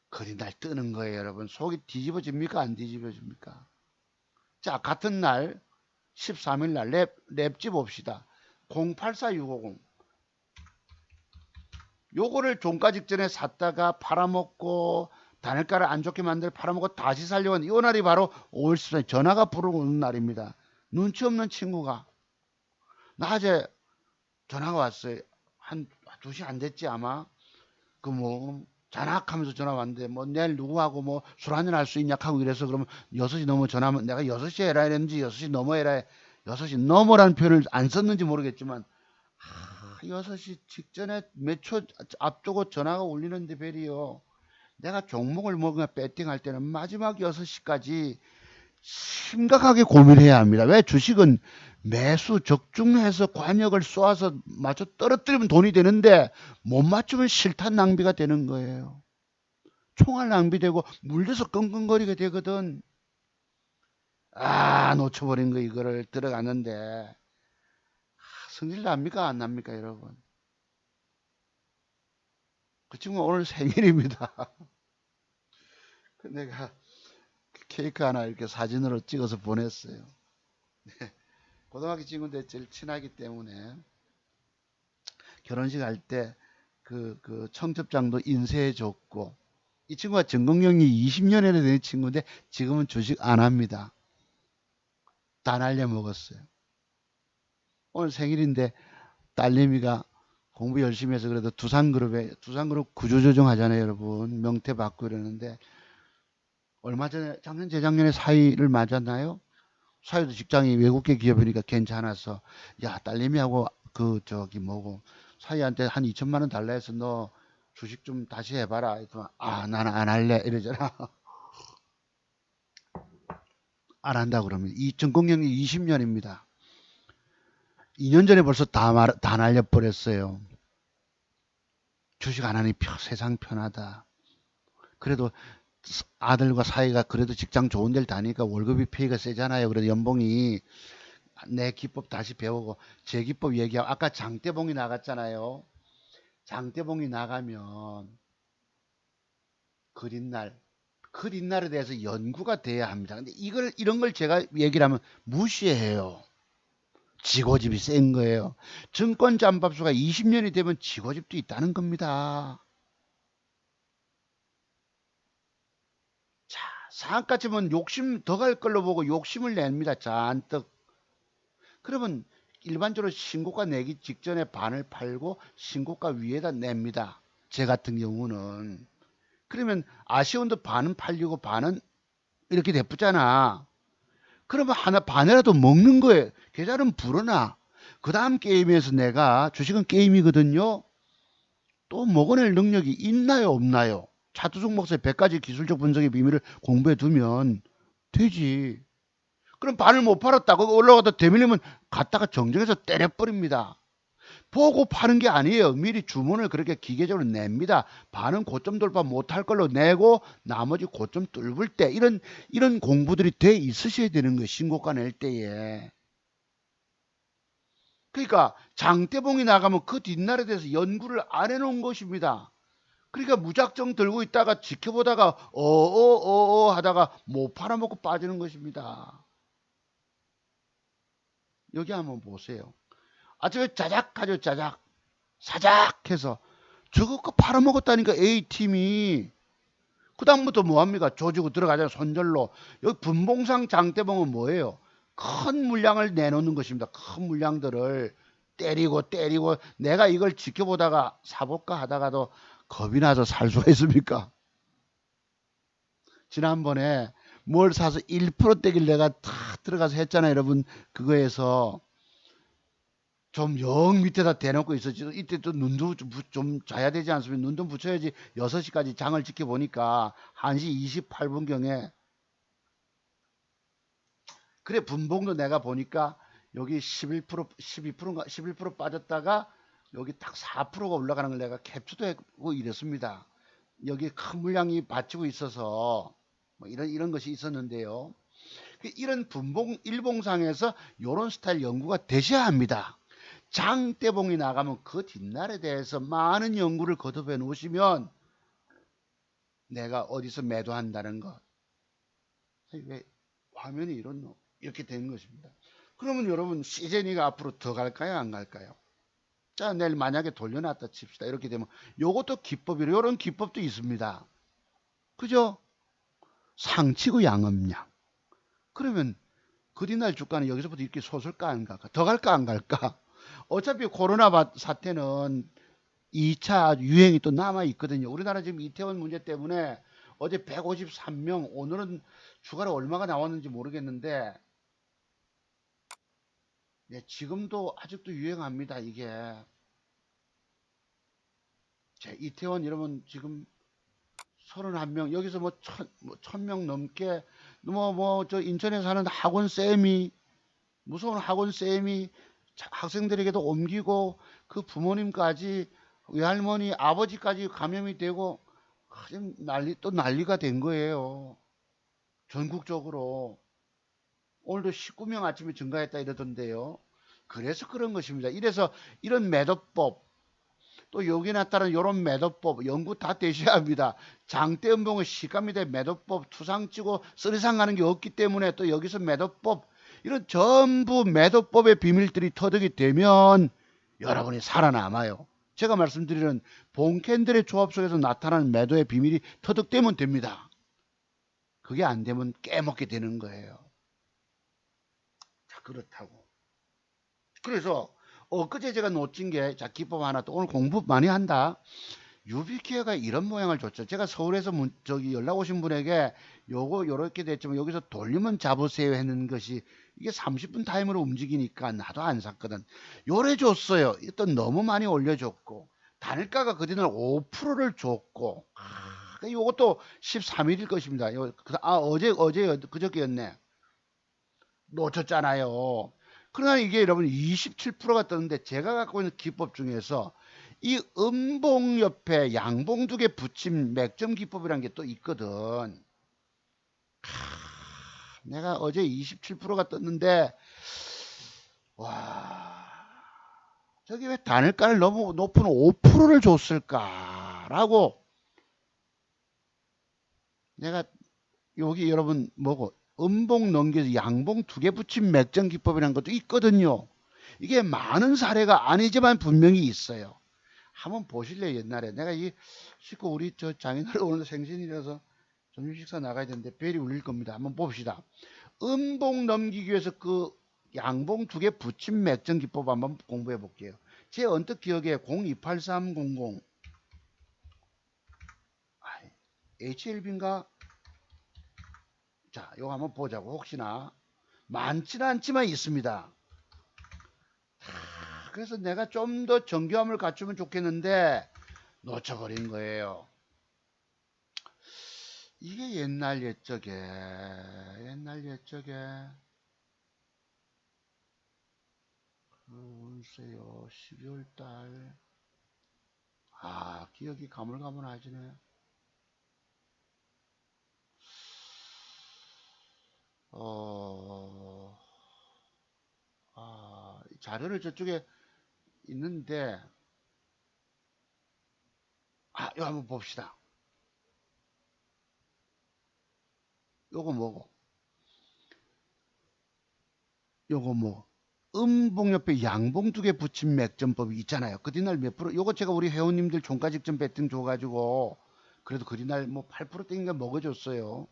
그리 날 뜨는 거예요, 여러분. 속이 뒤집어집니까? 안 뒤집어집니까? 자, 같은 날 13일 날 랩집 봅시다. 084650. 요거를 종가 직전에 샀다가 팔아먹고 단일가를 안 좋게 만들어 팔아먹고 다시 살려고 하는 이 날이 바로 5월 14일 전화가 부르고 오는 날입니다. 눈치 없는 친구가 낮에 전화가 왔어요. 한 2시 안 됐지 아마. 그 뭐 잔악하면서 전화 왔는데 뭐 내일 누구하고 뭐 술 한잔 할 수 있냐 하고 이래서 그러면 6시 넘어 전화하면 내가 6시에 해라 했는지 6시 넘어 해라 해. 6시 넘어라는 표현을 안 썼는지 모르겠지만 6시 직전에 몇 초 앞두고 전화가 울리는데 벨이요. 내가 종목을 먹으면 배팅할 때는 마지막 6시까지 심각하게 고민해야 합니다. 왜? 주식은 매수 적중해서 관역을 쏘아서 맞춰 떨어뜨리면 돈이 되는데 못 맞추면 실탄 낭비가 되는 거예요. 총알 낭비되고 물려서 끙끙거리게 되거든. 놓쳐버린 거 이거를 들어갔는데 성질 납니까 안 납니까 여러분? 그 친구 오늘 생일입니다. 내가 케이크 하나 이렇게 사진으로 찍어서 보냈어요. 고등학교 친구인데 제일 친하기 때문에 결혼식 할 때 그 청첩장도 인쇄해 줬고 이 친구가 전공령이 20년이나 된 친구인데 지금은 주식 안 합니다. 다 날려 먹었어요. 오늘 생일인데 딸내미가 공부 열심히 해서 그래도 두산그룹 구조조정 하잖아요 여러분. 명태 받고 이러는데 얼마 전에 작년 재작년에 사위를 맞았나요? 사위도 직장이 외국계 기업이니까 괜찮아서 야 딸내미하고 그 저기 뭐고 사위한테 한 2천만 원 달라 해서 너 주식 좀 다시 해봐라. 그랬더니 나는 안 할래 이러잖아. 안 한다 그러면 전공령이 20년입니다. 2년 전에 벌써 다 날려버렸어요. 주식 안 하니 세상 편하다. 그래도 아들과 사이가 그래도 직장 좋은 데를 다니니까 월급이 페이가 세잖아요. 그래도 연봉이 내 기법 다시 배우고 제 기법 얘기하고 아까 장대봉이 나갔잖아요. 장대봉이 나가면 그린날에 대해서 연구가 돼야 합니다. 근데 이런 걸 제가 얘기를 하면 무시해요. 지고집이 센 거예요. 증권 잠밥수가 20년이 되면 지고집도 있다는 겁니다. 자, 상한가 치면 욕심 더 갈 걸로 보고 욕심을 냅니다. 잔뜩. 그러면 일반적으로 신고가 내기 직전에 반을 팔고 신고가 위에다 냅니다. 제 같은 경우는. 그러면 아쉬운데 반은 팔리고 반은 이렇게 내쁘잖아. 그러면 하나 반이라도 먹는 거예요. 계좌는 불어나. 그 다음 게임에서 내가 주식은 게임이거든요. 또 먹어낼 능력이 있나요 없나요? 차두종 목사의 100가지 기술적 분석의 비밀을 공부해 두면 되지. 그럼 반을 못 팔았다. 고 올라가다 되밀리면 갖다가 정정해서 때려버립니다. 보고 파는 게 아니에요. 미리 주문을 그렇게 기계적으로 냅니다. 반은 고점 돌파 못할 걸로 내고 나머지 고점 뚫을 때 이런 공부들이 돼 있으셔야 되는 거예요. 신고가 낼 때에. 그러니까 장대봉이 나가면 그 뒷날에 대해서 연구를 안 해놓은 것입니다. 그러니까 무작정 들고 있다가 지켜보다가 하다가 못 팔아먹고 빠지는 것입니다. 여기 한번 보세요. 아침에 짜작 하죠. 짜작. 사작 해서 저거 거 팔아먹었다니까 A팀이. 그 다음부터 뭐합니까? 조지고 들어가잖아요. 손절로. 여기 분봉상 장대봉은 뭐예요? 큰 물량을 내놓는 것입니다. 큰 물량들을 때리고 내가 이걸 지켜보다가 사볼까 하다가도 겁이 나서 살 수가 있습니까? 지난번에 뭘 사서 1%대길 내가 탁 들어가서 했잖아요, 여러분. 그거에서 좀 영 밑에다 대놓고 있었지. 이때 또 눈도 좀 자야 되지 않습니까? 눈도 붙여야지. 6시까지 장을 지켜보니까 1시 28분경에 그래 분봉도 내가 보니까 여기 11% 12%인가 11% 빠졌다가 여기 딱 4%가 올라가는 걸 내가 캡처도 했고 이랬습니다. 여기 큰 물량이 받치고 있어서 뭐 이런 것이 있었는데요. 이런 분봉 일봉상에서 이런 스타일 연구가 되셔야 합니다. 장대봉이 나가면 그 뒷날에 대해서 많은 연구를 거듭해 놓으시면 내가 어디서 매도한다는 것. 왜 화면이 이렇게 되는 것입니다. 그러면 여러분 시제니가 앞으로 더 갈까요 안 갈까요? 자 내일 만약에 돌려놨다 칩시다. 이렇게 되면 요것도 기법이로 이런 기법도 있습니다. 그죠? 상치고 양음량. 그러면 그 뒷날 주가는 여기서부터 이렇게 솟을까 안 갈까? 더 갈까 안 갈까? 어차피 코로나 사태는 2차 유행이 또 남아 있거든요. 우리나라 지금 이태원 문제 때문에 어제 153명, 오늘은 추가로 얼마가 나왔는지 모르겠는데, 네, 지금도 아직도 유행합니다. 이게 제 이태원 여러분 지금 31명 여기서 뭐 1000명 넘게 저 인천에 사는 학원 쌤이 무서운 학원 쌤이 학생들에게도 옮기고 그 부모님까지 외할머니 아버지까지 감염이 되고 지금 난리가 된 거예요. 전국적으로 오늘도 19명 아침에 증가했다 이러던데요. 그래서 그런 것입니다. 이래서 이런 매도법 또 여기에 따른 이런 매도법 연구 다 되셔야 합니다. 장대 음봉의 시가미대 매도법 투상치고 쓰리상 가는 게 없기 때문에 또 여기서 매도법 이런 전부 매도법의 비밀들이 터득이 되면 여러분이 살아남아요. 제가 말씀드리는 본캔들의 조합 속에서 나타나는 매도의 비밀이 터득되면 됩니다. 그게 안 되면 깨먹게 되는 거예요. 자, 그렇다고. 그래서 엊그제 제가 놓친 게, 자, 기법 하나 또 오늘 공부 많이 한다. 유비케어가 이런 모양을 줬죠. 제가 서울에서 저기 연락 오신 분에게 요렇게 됐지만 여기서 돌리면 잡으세요 했는 것이 이게 30분 타임으로 움직이니까 나도 안 샀거든. 요래 줬어요. 일단 너무 많이 올려줬고 단일가가 그전에 5%를 줬고 요것도 13일일 것입니다. 어제 그저께였네. 놓쳤잖아요. 그러나 이게 여러분 27%가 떴는데 제가 갖고 있는 기법 중에서 이 음봉 옆에 양봉 두 개 붙임 맥점 기법이라는 게 또 있거든. 내가 어제 27%가 떴는데 와 저기 왜 단일가를 너무 높은 5%를 줬을까라고 내가 여기 여러분 뭐고 음봉 넘겨서 양봉 두 개 붙임 맥점 기법이라는 것도 있거든요. 이게 많은 사례가 아니지만 분명히 있어요. 한번 보실래요? 옛날에 내가 이 식구 우리 저 장인어른 오늘 생신이라서 점심 식사 나가야 되는데 벨이 울릴 겁니다. 한번 봅시다. 음봉 넘기기 위해서 그 양봉 두 개 붙임 맥점 기법 한번 공부해 볼게요. 제 언뜻 기억에 028300 HLB인가? 자, 이거 한번 보자고. 혹시나 많지는 않지만 있습니다. 그래서 내가 좀 더 정교함을 갖추면 좋겠는데 놓쳐버린 거예요. 이게 옛날 옛적에 글쎄요 12월달 기억이 가물가물하지네. 자료를 저쪽에 있는데 이거 한번 봅시다. 요거 뭐고 요거 뭐 음봉 옆에 양봉 두 개 붙인 맥점법이 있잖아요. 그 뒤날 몇 프로 요거 제가 우리 회원님들 종가직전 배팅 줘가지고 그래도 그 뒤날 뭐 8% 땡겨 먹어줬어요.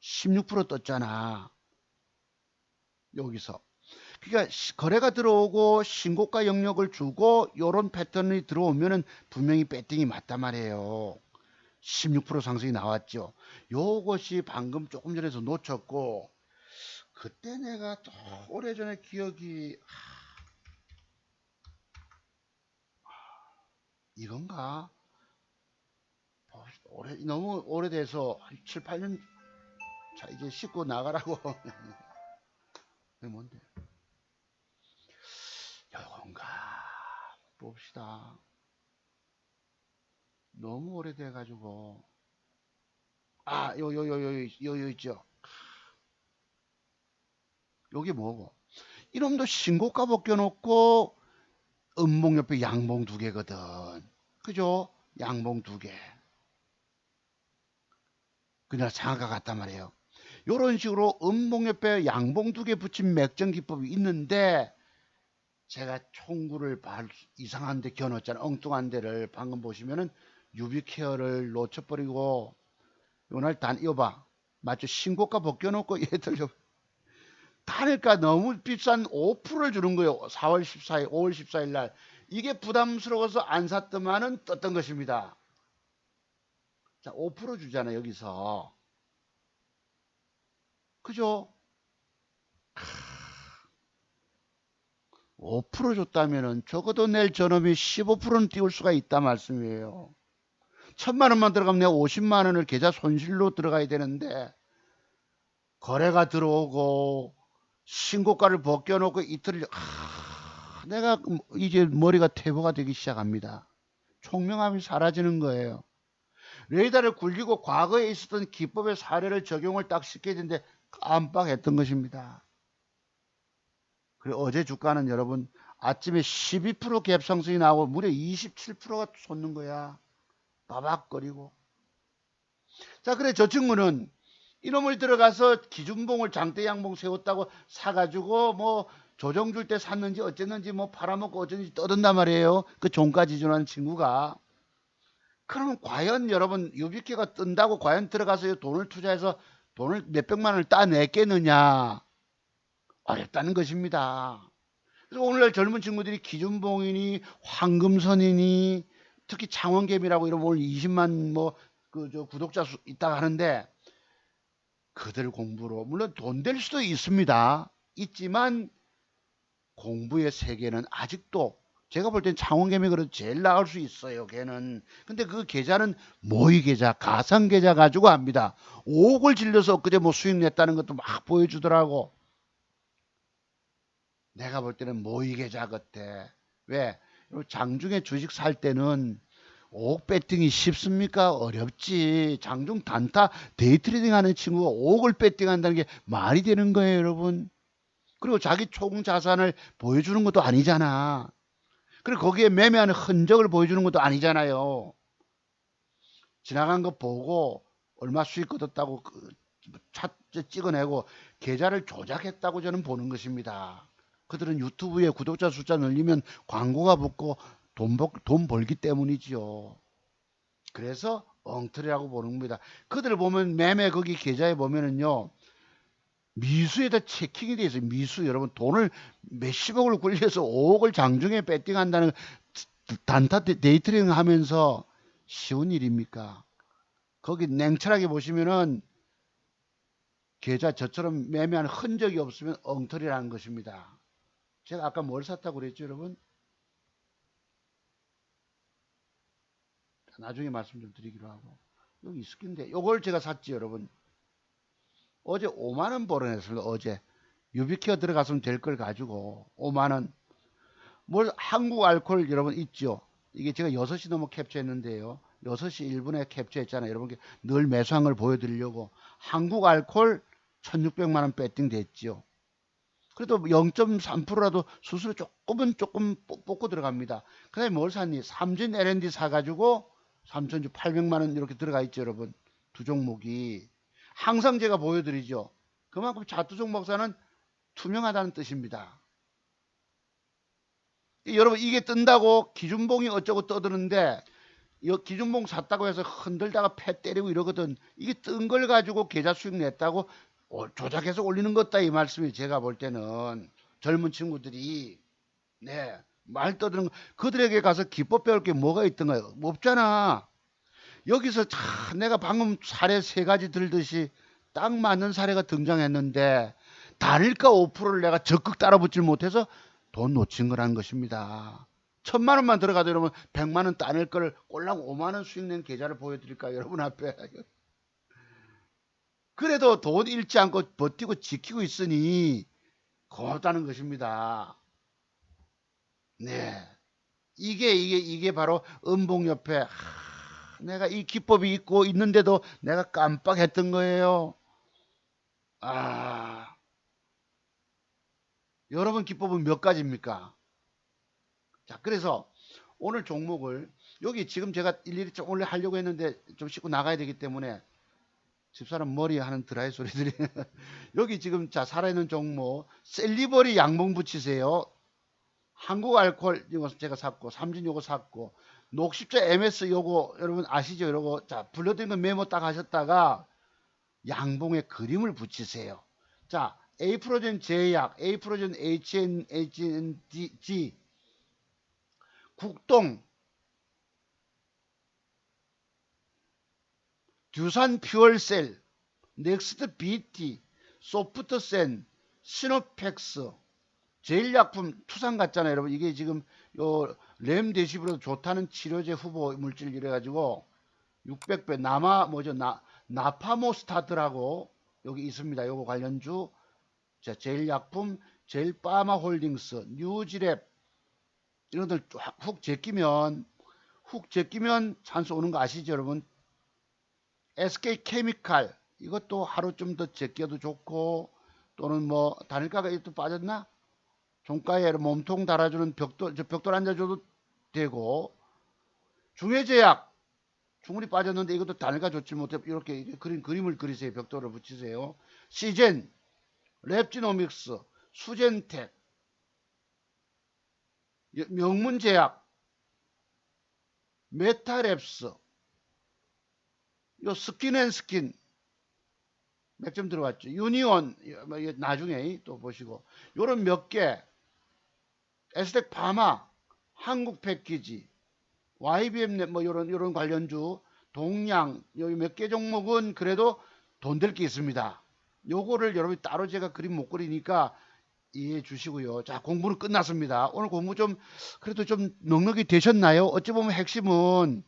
16% 떴잖아. 여기서 그러니까 거래가 들어오고 신고가 영역을 주고 요런 패턴이 들어오면은 분명히 배팅이 맞단 말이에요. 16% 상승이 나왔죠. 요것이 방금 조금 전에서 놓쳤고, 그때 내가 또 오래전에 기억이 이건가? 너무 오래돼서 한 7, 8년. 자, 이제 씻고 나가라고. 이게 뭔데? 요건가? 봅시다. 너무 오래돼가지고. 아, 요 있죠. 요게 뭐고? 이놈도 신고가 벗겨놓고 음봉 옆에 양봉 두 개거든. 그죠? 양봉 두 개. 그날 장가 같단 말이에요. 요런 식으로 음봉 옆에 양봉 두 개 붙인 맥정 기법이 있는데, 제가 총구를 이상한 데 겨눴잖아. 엉뚱한 데를 방금 보시면은 유비케어를 놓쳐버리고, 요날 이거 맞죠? 신고가 벗겨놓고 얘들 단일가 너무 비싼 5%를 주는 거예요. 4월 14일, 5월 14일 날. 이게 부담스러워서 안 샀더만은 떴던 것입니다. 자, 5% 주잖아, 여기서. 그죠? 5% 줬다면은 적어도 내일 저놈이 15%는 띄울 수가 있다 말씀이에요. 1000만 원만 들어가면 내가 50만 원을 계좌 손실로 들어가야 되는데, 거래가 들어오고 신고가를 벗겨놓고 이틀을 내가 이제 머리가 퇴보가 되기 시작합니다. 총명함이 사라지는 거예요. 레이더를 굴리고 과거에 있었던 기법의 사례를 적용을 딱 시켜야 되는데 깜빡했던 것입니다. 그리고 어제 주가는 여러분 아침에 12% 갭상승이 나오고 무려 27%가 솟는 거야. 바박거리고. 자, 그래 저 친구는 이놈을 들어가서 기준봉을 장대 양봉 세웠다고 사가지고 뭐 조정 줄 때 샀는지 어쨌는지 뭐 팔아먹고 어쩐지 떠든단 말이에요. 그 종가지준하는 친구가. 그러면 과연 여러분 유비케가 뜬다고 과연 들어가서 돈을 투자해서 돈을 몇백만 원을 따냈겠느냐? 어렵다는 것입니다. 그래서 오늘날 젊은 친구들이 기준봉이니 황금선이니 특히 창원개미라고 이러면 오늘 20만 뭐 그 저 구독자 수 있다고 하는데, 그들 공부로 물론 돈 될 수도 있습니다. 있지만 공부의 세계는 아직도 제가 볼 땐 창원개미 그래도 제일 나을 수 있어요. 걔는. 근데 그 계좌는 모의 계좌, 가상 계좌 가지고 합니다. 5억을 질려서 엊그제 뭐 수익 냈다는 것도 막 보여주더라고. 내가 볼 때는 모의 계좌 같아. 왜? 장중에 주식 살 때는 5억 배팅이 쉽습니까? 어렵지. 장중 단타 데이트레이딩 하는 친구가 5억을 배팅한다는 게 말이 되는 거예요, 여러분. 그리고 자기 총 자산을 보여주는 것도 아니잖아. 그리고 거기에 매매하는 흔적을 보여주는 것도 아니잖아요. 지나간 거 보고 얼마 수익 거뒀다고 찍어내고 계좌를 조작했다고 저는 보는 것입니다. 그들은 유튜브에 구독자 숫자 늘리면 광고가 붙고 돈 벌기 때문이지요. 그래서 엉터리라고 보는 겁니다. 그들을 보면 매매 거기 계좌에 보면은요. 미수에다 체킹이 돼 있어요. 미수. 여러분 돈을 몇십억을 굴려서 5억을 장중에 배팅한다는 단타 데이트링 하면서 쉬운 일입니까? 거기 냉철하게 보시면은 계좌 저처럼 매매하는 흔적이 없으면 엉터리라는 것입니다. 제가 아까 뭘 샀다고 그랬죠, 여러분? 나중에 말씀 좀 드리기로 하고. 여기 있을 텐데 요걸 제가 샀지, 여러분. 어제 5만 원 벌어냈습니다. 어제 유비케어 들어갔으면 될 걸 가지고 5만 원. 뭘 한국 알콜 여러분 있죠? 이게 제가 6시 넘어 캡처했는데요. 6시 1분에 캡처했잖아요. 여러분께 늘 매수한 걸 보여드리려고. 한국 알콜 1600만 원 배팅 됐죠. 그래도 0.3%라도 수수료 조금 뽑고 들어갑니다. 그 다음에 뭘 샀니? 삼진 L&D 사가지고 3,800만 원 이렇게 들어가 있죠, 여러분. 두 종목이. 항상 제가 보여드리죠. 그만큼 자투종 목사는 투명하다는 뜻입니다. 여러분 이게 뜬다고 기준봉이 어쩌고 떠드는데, 기준봉 샀다고 해서 흔들다가 패 때리고 이러거든. 이게 뜬 걸 가지고 계좌 수익 냈다고 조작해서 올리는 것다 이 말씀이. 제가 볼 때는 젊은 친구들이 말 떠드는 거, 그들에게 가서 기법 배울 게 뭐가 있던가요? 없잖아. 여기서 내가 방금 사례 세 가지 들듯이 딱 맞는 사례가 등장했는데 단일가 5%를 내가 적극 따라붙질 못해서 돈 놓친 거라는 것입니다. 1,000만 원만 들어가도 여러분 100만 원 따낼 걸 꼴랑 5만 원 수익 낸 계좌를 보여드릴까요? 여러분 앞에. 그래도 돈 잃지 않고 버티고 지키고 있으니 고맙다는 것입니다. 네. 이게 바로 음봉 옆에 내가 이 기법이 있고 있는데도 내가 깜빡했던 거예요. 아, 여러분 기법은 몇 가지입니까? 자, 그래서 오늘 종목을 여기 지금 제가 일일이 좀 원래 하려고 했는데 좀 씻고 나가야 되기 때문에 집사람 머리 하는 드라이 소리들이 여기 지금 자 살아있는 종목 셀리버리 양봉 붙이세요. 한국 알콜 이거 제가 샀고 삼진 요거 샀고 녹십자 MS 요거 여러분 아시죠? 요거 자 불러드린 거 메모 딱 하셨다가 양봉에 그림을 붙이세요. 자 에이프로젠 제약, 에이프로젠 HNG, 국동, 듀산 퓨얼셀, 넥스트 BT, 소프트센, 시노펙스, 제일약품 투상 같잖아요. 여러분 이게 지금 요 렘데시비르도 좋다는 치료제 후보 물질 이래가지고 600배 나파모스타트라고 여기 있습니다. 요거 관련주 자 제일약품, 제일파마홀딩스, 뉴지랩 이런 것들 훅 제끼면 찬스 오는 거 아시죠 여러분? SK케미칼 이것도 하루 좀 더 제껴도 좋고 또는 뭐 단일가가 또 빠졌나? 종가에 몸통 달아주는 벽돌 앉아줘도 되고 중해제약 중물이 빠졌는데 이것도 단일가 좋지 못해 이렇게 그림을 그리세요. 벽돌을 붙이세요. 시젠, 랩지노믹스, 수젠텍, 명문제약, 메타랩스, 요 스킨앤스킨 몇 점 들어왔죠. 유니온 나중에 또 보시고 요런 몇 개 에스텍 파마, 한국 패키지, YBM 뭐 요런 관련주, 동양 여기 몇 개 종목은 그래도 돈 될 게 있습니다. 요거를 여러분이 따로 제가 그림 못 그리니까 이해해 주시고요. 자, 공부는 끝났습니다. 오늘 공부 좀 그래도 좀 넉넉히 되셨나요? 어찌 보면 핵심은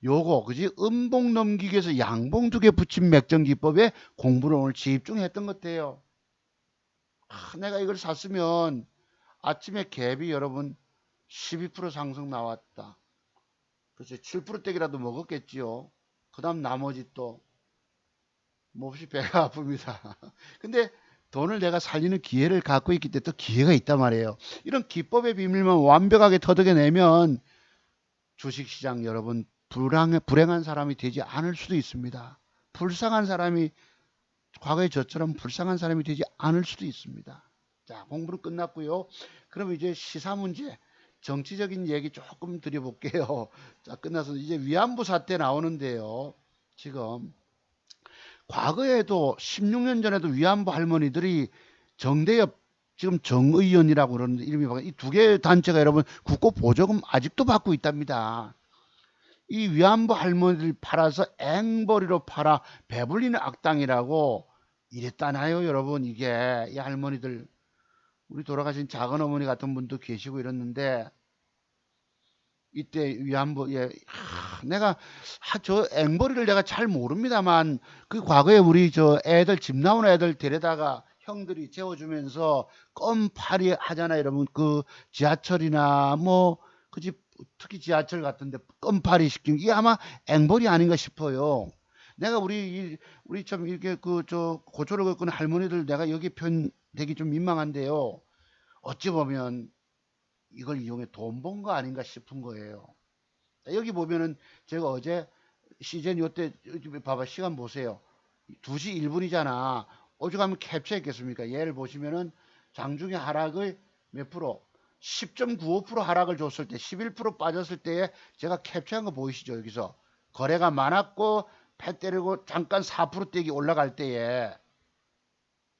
요거 그지 음봉 넘기기 위해서 양봉 두 개 붙인 맥정 기법에 공부를 오늘 집중했던 것 같아요. 내가 이걸 샀으면 아침에 갭이 여러분 12% 상승 나왔다. 그렇죠. 7%댁이라도 먹었겠지요. 그 다음 나머지 또 몹시 배가 아픕니다. 근데 돈을 내가 살리는 기회를 갖고 있기 때문에 또 기회가 있단 말이에요. 이런 기법의 비밀만 완벽하게 터득해내면 주식시장 여러분 불행한 사람이 되지 않을 수도 있습니다. 불쌍한 사람이 과거에 저처럼 불쌍한 사람이 되지 않을 수도 있습니다. 자, 공부는 끝났고요. 그럼 이제 시사 문제, 정치적인 얘기 조금 드려볼게요. 자, 끝나서 이제 위안부 사태 나오는데요. 지금 과거에도 16년 전에도 위안부 할머니들이 정대협 지금 정의연이라고 그러는데 이름이 이 두 개 단체가 여러분 국고 보조금 아직도 받고 있답니다. 이 위안부 할머니들 팔아서 앵벌이로 팔아 배불리는 악당이라고 이랬다나요 여러분. 이게 이 할머니들 우리 돌아가신 작은 어머니 같은 분도 계시고 이랬는데 이때 위안부 내가 저 앵벌이를 내가 잘 모릅니다만 그 과거에 우리 저 애들 집 나온 애들 데려다가 형들이 재워주면서 껌파리 하잖아 여러분. 그 지하철이나 뭐 그 집 특히 지하철 같은데 껌파리 시킨 게 아마 앵벌이 아닌가 싶어요. 내가 우리 참 이렇게 그 저 고초를 겪는 할머니들 내가 여기 편되기 좀 민망한데요. 어찌 보면 이걸 이용해 돈 번 거 아닌가 싶은 거예요. 여기 보면은 제가 어제 시즌 요때 봐봐 시간 보세요. 2시 1분이잖아. 오죽하면 캡처했겠습니까? 얘를 보시면은 장중에 하락을 몇 프로? 10.95% 하락을 줬을 때 11% 빠졌을 때에 제가 캡처한 거 보이시죠? 여기서 거래가 많았고 패 때리고 잠깐 4% 떼기 올라갈 때에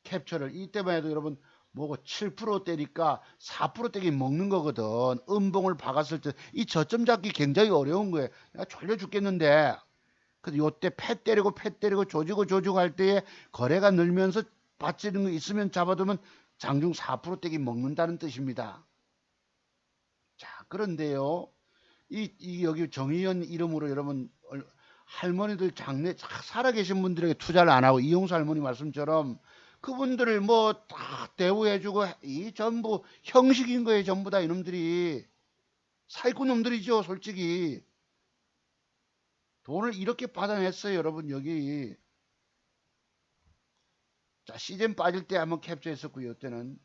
캡처를 이때만 해도 여러분 뭐고 7% 때니까 4% 떼기 먹는 거거든. 음봉을 박았을 때 이 저점 잡기 굉장히 어려운 거예요. 내가 졸려 죽겠는데 근데 요때 패 때리고 조지고 할 때에 거래가 늘면서 받치는 거 있으면 잡아두면 장중 4% 떼기 먹는다는 뜻입니다. 자, 그런데요. 이 여기 정의연 이름으로 여러분 할머니들 장례 살아계신 분들에게 투자를 안 하고 이용수 할머니 말씀처럼 그분들을 뭐 다 대우해주고 이 전부 형식인 거예요. 전부 다 이놈들이 사기꾼 놈들이죠. 솔직히 돈을 이렇게 받아냈어요. 여러분 여기 자 시즌 빠질 때 한번 캡처했었고요. 이때는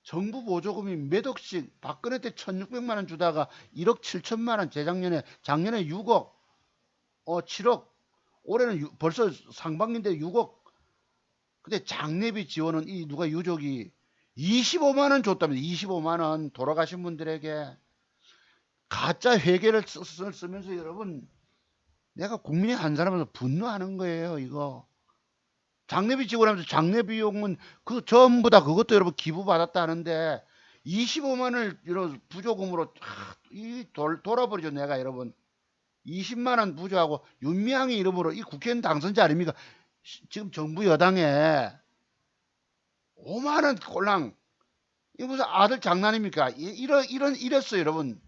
정부 보조금이 몇 억씩 박근혜 때 1600만 원 주다가 1억 7천만 원 작년에 6억 7억 올해는 벌써 상반기인데 6억 근데 장례비 지원은 이 누가 유족이 25만 원 줬다면 25만 원 돌아가신 분들에게 가짜 회계를 쓰면서 여러분 내가 국민의 한 사람으로서 분노하는 거예요 이거 장례비 지원하면서 장례비용은 그 전부 다 그것도 여러분 기부받았다 하는데 25만을 이런 부조금으로 돌아버리죠 내가 여러분 20만 원 부조하고 윤미향의 이름으로 이 국회의원 당선자 아닙니까 지금 정부 여당에 5만 원 꼴랑 이거 무슨 아들 장난입니까 이랬어요 여러분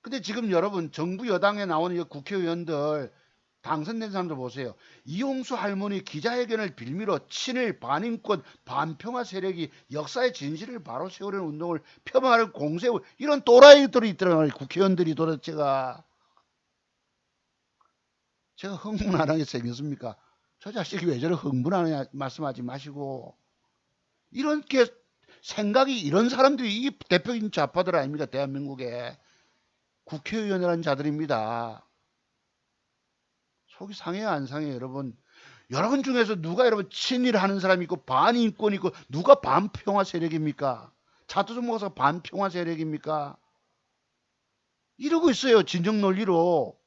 근데 지금 여러분 정부 여당에 나오는 국회의원들 당선된 사람들 보세요. 이용수 할머니 기자회견을 빌미로 친일 반인권 반평화 세력이 역사의 진실을 바로 세우려는 운동을 폄하를 공세하고 이런 또라이들이 있더라고요. 국회의원들이 도대체가 제가 흥분 안 하게 생겼습니까? 저 자식이 왜 저래 흥분하느냐 말씀하지 마시고 이렇게 생각이 이런 사람들이 이 대표적인 좌파들 아닙니까? 대한민국에 국회의원이라는 자들입니다. 속이 상해요 안 상해요 여러분 여러분 중에서 누가 여러분 친일하는 사람이 있고 반인권 있고 누가 반평화 세력입니까 자투좀 먹어서 반평화 세력입니까 이러고 있어요 진정 논리로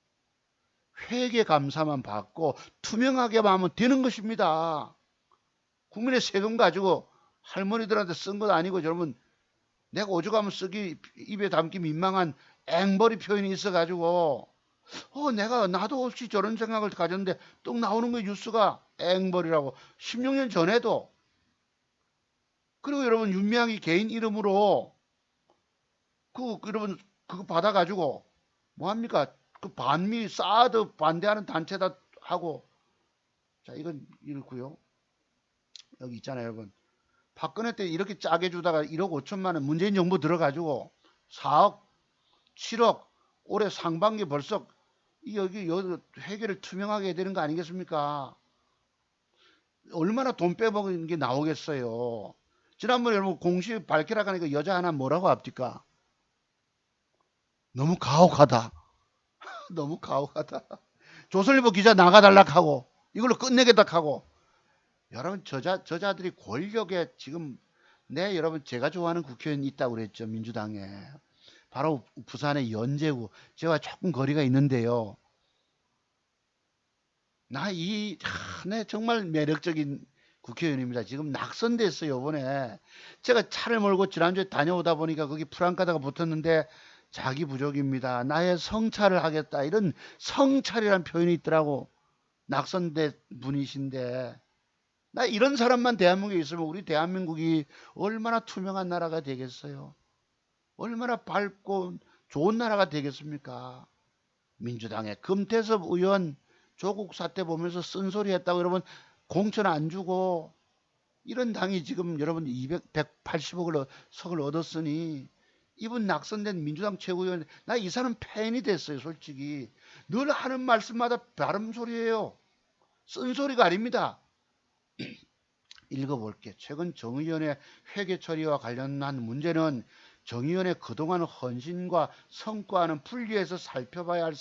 회계 감사만 받고 투명하게만 하면 되는 것입니다 국민의 세금 가지고 할머니들한테 쓴 것 아니고 여러분 내가 오죽하면 쓰기 입에 담기 민망한 앵벌이 표현이 있어 가지고 내가 나도 없이 저런 생각을 가졌는데 뚝 나오는 거 뉴스가 앵벌이라고 16년 전에도 그리고 여러분 윤미향이 개인 이름으로 여러분 그거 받아가지고 뭐합니까 그 반미 사드 반대하는 단체다 하고 자 이건 이렇고요 여기 있잖아요 여러분 박근혜 때 이렇게 짜게 주다가 1억 5천만 원 문재인 정부 들어가지고 4억 7억 올해 상반기 벌써 여기 회계를 투명하게 해야 되는 거 아니겠습니까? 얼마나 돈 빼먹은 게 나오겠어요. 지난번에 여러분 공시 밝히라고 하니까 여자 하나 뭐라고 합니까? 너무 가혹하다. 너무 가혹하다. 조선일보 기자 나가달라 하고 이걸로 끝내겠다 하고 여러분 저자들이 권력에 지금 여러분 제가 좋아하는 국회의원이 있다고 그랬죠. 민주당에. 바로 부산의 연재구 제가 조금 거리가 있는데요. 정말 매력적인 국회의원입니다. 지금 낙선됐어요, 이번에. 제가 차를 몰고 지난주에 다녀오다 보니까 거기 프랑카드가 붙었는데 자기 부족입니다. 나의 성찰을 하겠다. 이런 성찰이라는 표현이 있더라고. 낙선된 분이신데. 나 이런 사람만 대한민국에 있으면 우리 대한민국이 얼마나 투명한 나라가 되겠어요. 얼마나 밝고 좋은 나라가 되겠습니까? 민주당의 금태섭 의원 조국 사태 보면서 쓴소리 했다고 여러분 공천 안 주고 이런 당이 지금 여러분 180억을 석을 얻었으니 이분 낙선된 민주당 최고위원 나 이 사람 팬이 됐어요 솔직히 늘 하는 말씀마다 바른 소리예요 쓴소리가 아닙니다 읽어볼게 최근 정의연의 회계 처리와 관련한 문제는 정의연의 그동안 헌신과 성과는 분리해서 살펴봐야 할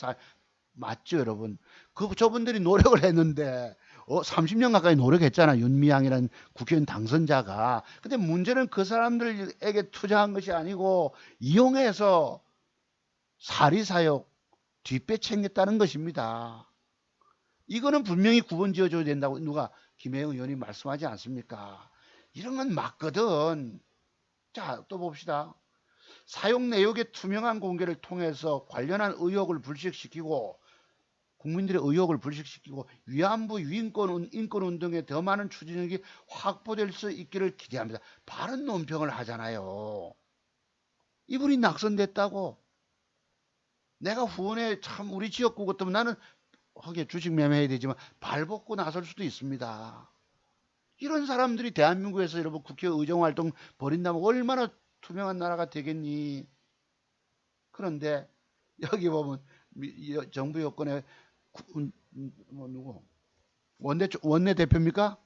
맞죠 여러분 저분들이 노력을 했는데 30년 가까이 노력했잖아 윤미향이라는 국회의원 당선자가 근데 문제는 그 사람들에게 투자한 것이 아니고 이용해서 사리사욕 뒷배 챙겼다는 것입니다 이거는 분명히 구분 지어줘야 된다고 누가 김혜영 의원이 말씀하지 않습니까 이런 건 맞거든 자 또 봅시다 사용 내역의 투명한 공개를 통해서 관련한 의혹을 불식시키고 국민들의 의혹을 불식시키고 위안부 인권운동에 더 많은 추진력이 확보될 수 있기를 기대합니다. 바른 논평을 하잖아요. 이분이 낙선됐다고. 내가 후원에 참 우리 지역구 같으면 나는 하게 주식 매매해야 되지만 발벗고 나설 수도 있습니다. 이런 사람들이 대한민국에서 여러분 국회 의정활동 벌인다면 얼마나 투명한 나라가 되겠니? 그런데 여기 보면 정부 여권에 누구 원내 대표입니까?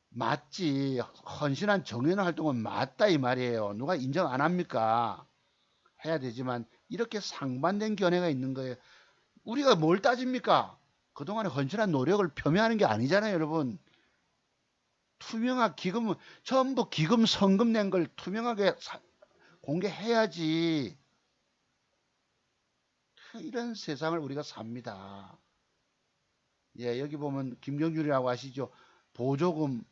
맞지. 헌신한 정의원 활동은 맞다 이 말이에요. 누가 인정 안 합니까? 해야 되지만 이렇게 상반된 견해가 있는 거예요. 우리가 뭘 따집니까? 그동안에 헌신한 노력을 표명하는 게 아니잖아요, 여러분. 투명한 기금, 전부 기금 성금 낸 걸 투명하게 공개해야지. 이런 세상을 우리가 삽니다. 예, 여기 보면 김경률이라고 아시죠? 보조금,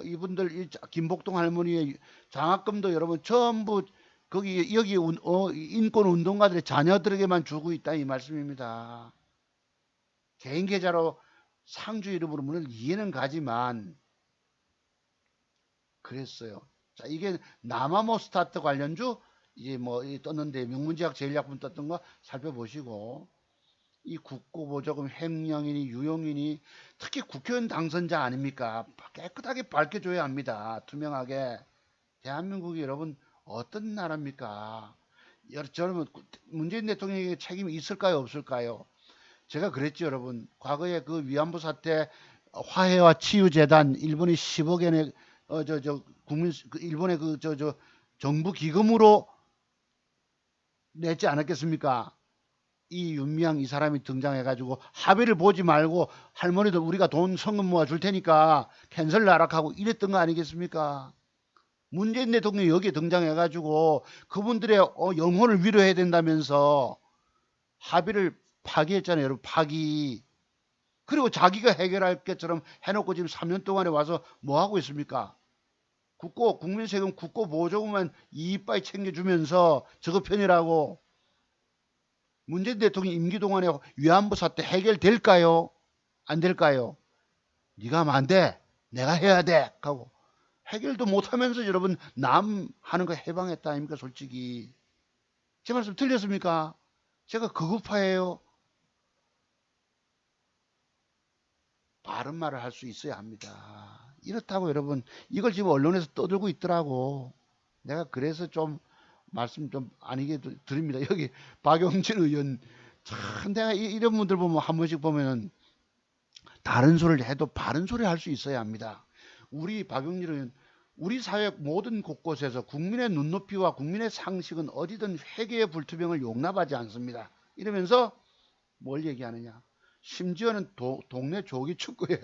이분들 김복동 할머니의 장학금도 여러분 전부 거기 여기 인권 운동가들의 자녀들에게만 주고 있다 이 말씀입니다. 개인 계좌로 상주 이름으로 물론 이해는 가지만 그랬어요. 자, 이게 남아모 스타트 관련주 이제 뭐 떴는데 명문대학 제일약품 떴던 거 살펴보시고 이 국고보조금 횡령이니 유용이니 특히 국회의원 당선자 아닙니까? 깨끗하게 밝혀줘야 합니다. 투명하게. 대한민국이 여러분 어떤 나라입니까? 여러분 문재인 대통령에게 책임이 있을까요 없을까요? 제가 그랬죠 여러분. 과거에 그 위안부 사태 화해와 치유재단 일본이 10억 엔의 국민 일본의 정부 기금으로 냈지 않았겠습니까? 이 윤미향 이 사람이 등장해가지고 합의를 보지 말고 할머니들 우리가 돈 성금 모아 줄 테니까 캔슬 나락하고 이랬던 거 아니겠습니까? 문재인 대통령이 여기에 등장해가지고 그분들의 영혼을 위로해야 된다면서 합의를 파기했잖아요. 여러분 파기. 그리고 자기가 해결할 것처럼 해놓고 지금 3년 동안에 와서 뭐 하고 있습니까? 국민 세금 국고 보조금만 이빠이 챙겨주면서 저거 편이라고. 문재인 대통령 임기 동안에 위안부 사태 해결될까요? 안 될까요? 네가 하면 안 돼. 내가 해야 돼. 하고 해결도 못하면서 여러분 남 하는 거 해방했다 아닙니까? 솔직히 제 말씀 틀렸습니까? 제가 극우파예요. 바른 말을 할 수 있어야 합니다. 이렇다고 여러분 이걸 지금 언론에서 떠들고 있더라고. 내가 그래서 좀 말씀 좀 아니게 드립니다. 여기 박용진 의원 참 내가 이런 분들 보면 한 번씩 보면은 다른 소리를 해도 바른 소리 할 수 있어야 합니다. 우리 박용진 의원 우리 사회 모든 곳곳에서 국민의 눈높이와 국민의 상식은 어디든 회계의 불투명을 용납하지 않습니다. 이러면서 뭘 얘기하느냐? 심지어는 동네 조기 축구에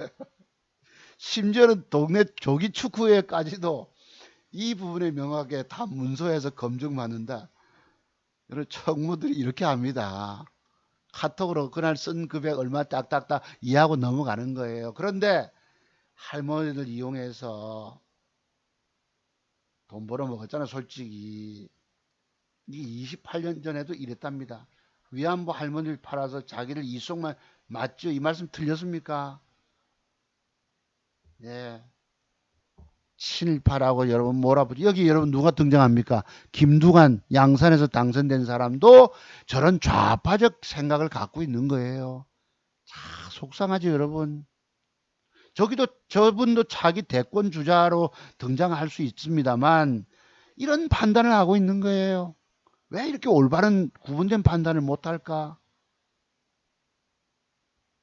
심지어는 동네 조기 축구회까지도 이 부분에 명확하게 다 문서에서 검증받는다. 이런 청무들이 이렇게 합니다. 카톡으로 그날 쓴 금액 얼마 딱딱딱 이해하고 넘어가는 거예요. 그런데 할머니들 이용해서 돈 벌어먹었잖아 솔직히. 이게 28년 전에도 이랬답니다. 위안부 할머니를 팔아서 자기를 이속만 맞죠? 이 말씀 틀렸습니까? 예. 친일파라고 여러분 몰아붙이 여기 여러분 누가 등장합니까? 김두관 양산에서 당선된 사람도 저런 좌파적 생각을 갖고 있는 거예요. 자, 속상하죠 여러분. 저분도 자기 대권 주자로 등장할 수 있습니다만 이런 판단을 하고 있는 거예요. 왜 이렇게 올바른 구분된 판단을 못할까?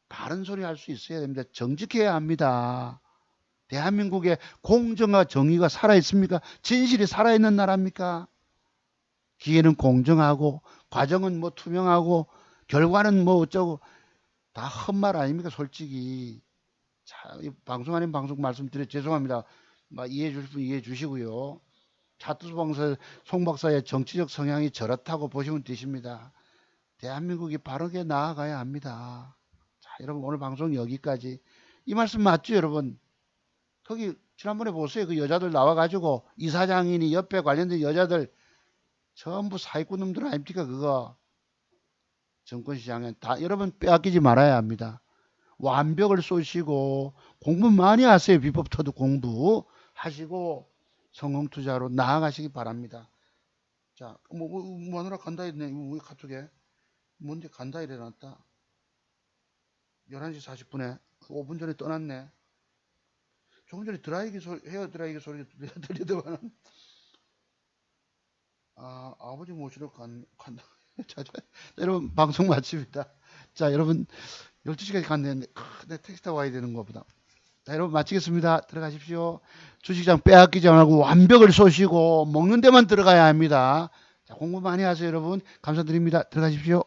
바른 소리 할 수 있어야 됩니다. 정직해야 합니다. 대한민국에 공정과 정의가 살아있습니까? 진실이 살아있는 나라입니까? 기회는 공정하고 과정은 뭐 투명하고 결과는 뭐 어쩌고 다 헛말 아닙니까? 솔직히. 자, 방송 아닌 방송 말씀드려 죄송합니다. 이해해 주실 분 이해해 주시고요. 차트수 박사, 송 박사의 정치적 성향이 저렇다고 보시면 되십니다. 대한민국이 바르게 나아가야 합니다. 자, 여러분 오늘 방송 여기까지. 이 말씀 맞죠, 여러분? 거기 지난번에 보세요. 그 여자들 나와가지고 이사장이니 옆에 관련된 여자들 전부 사기꾼 놈들 아닙니까 그거. 증권시장에 다 여러분 빼앗기지 말아야 합니다. 완벽을 쏘시고 공부 많이 하세요. 비법 터득 공부 하시고 성공 투자로 나아가시기 바랍니다. 자, 뭐 하느라 간다 했네. 왜 카톡에? 뭔데 간다 이래 놨다. 11시 40분에 5분 전에 떠났네. 조금 전에 드라이기 소리, 헤어 드라이기 소리 들리더만. 아, 아버지 모시러 간다. 자, 여러분 방송 마칩니다. 자, 여러분 12시까지 갔네. 내 택시 타고 와야 되는 것보다. 자, 여러분 마치겠습니다. 들어가십시오. 주식장 빼앗기지 않고 완벽을 쏘시고 먹는 데만 들어가야 합니다. 자, 공부 많이 하세요, 여러분. 감사드립니다. 들어가십시오.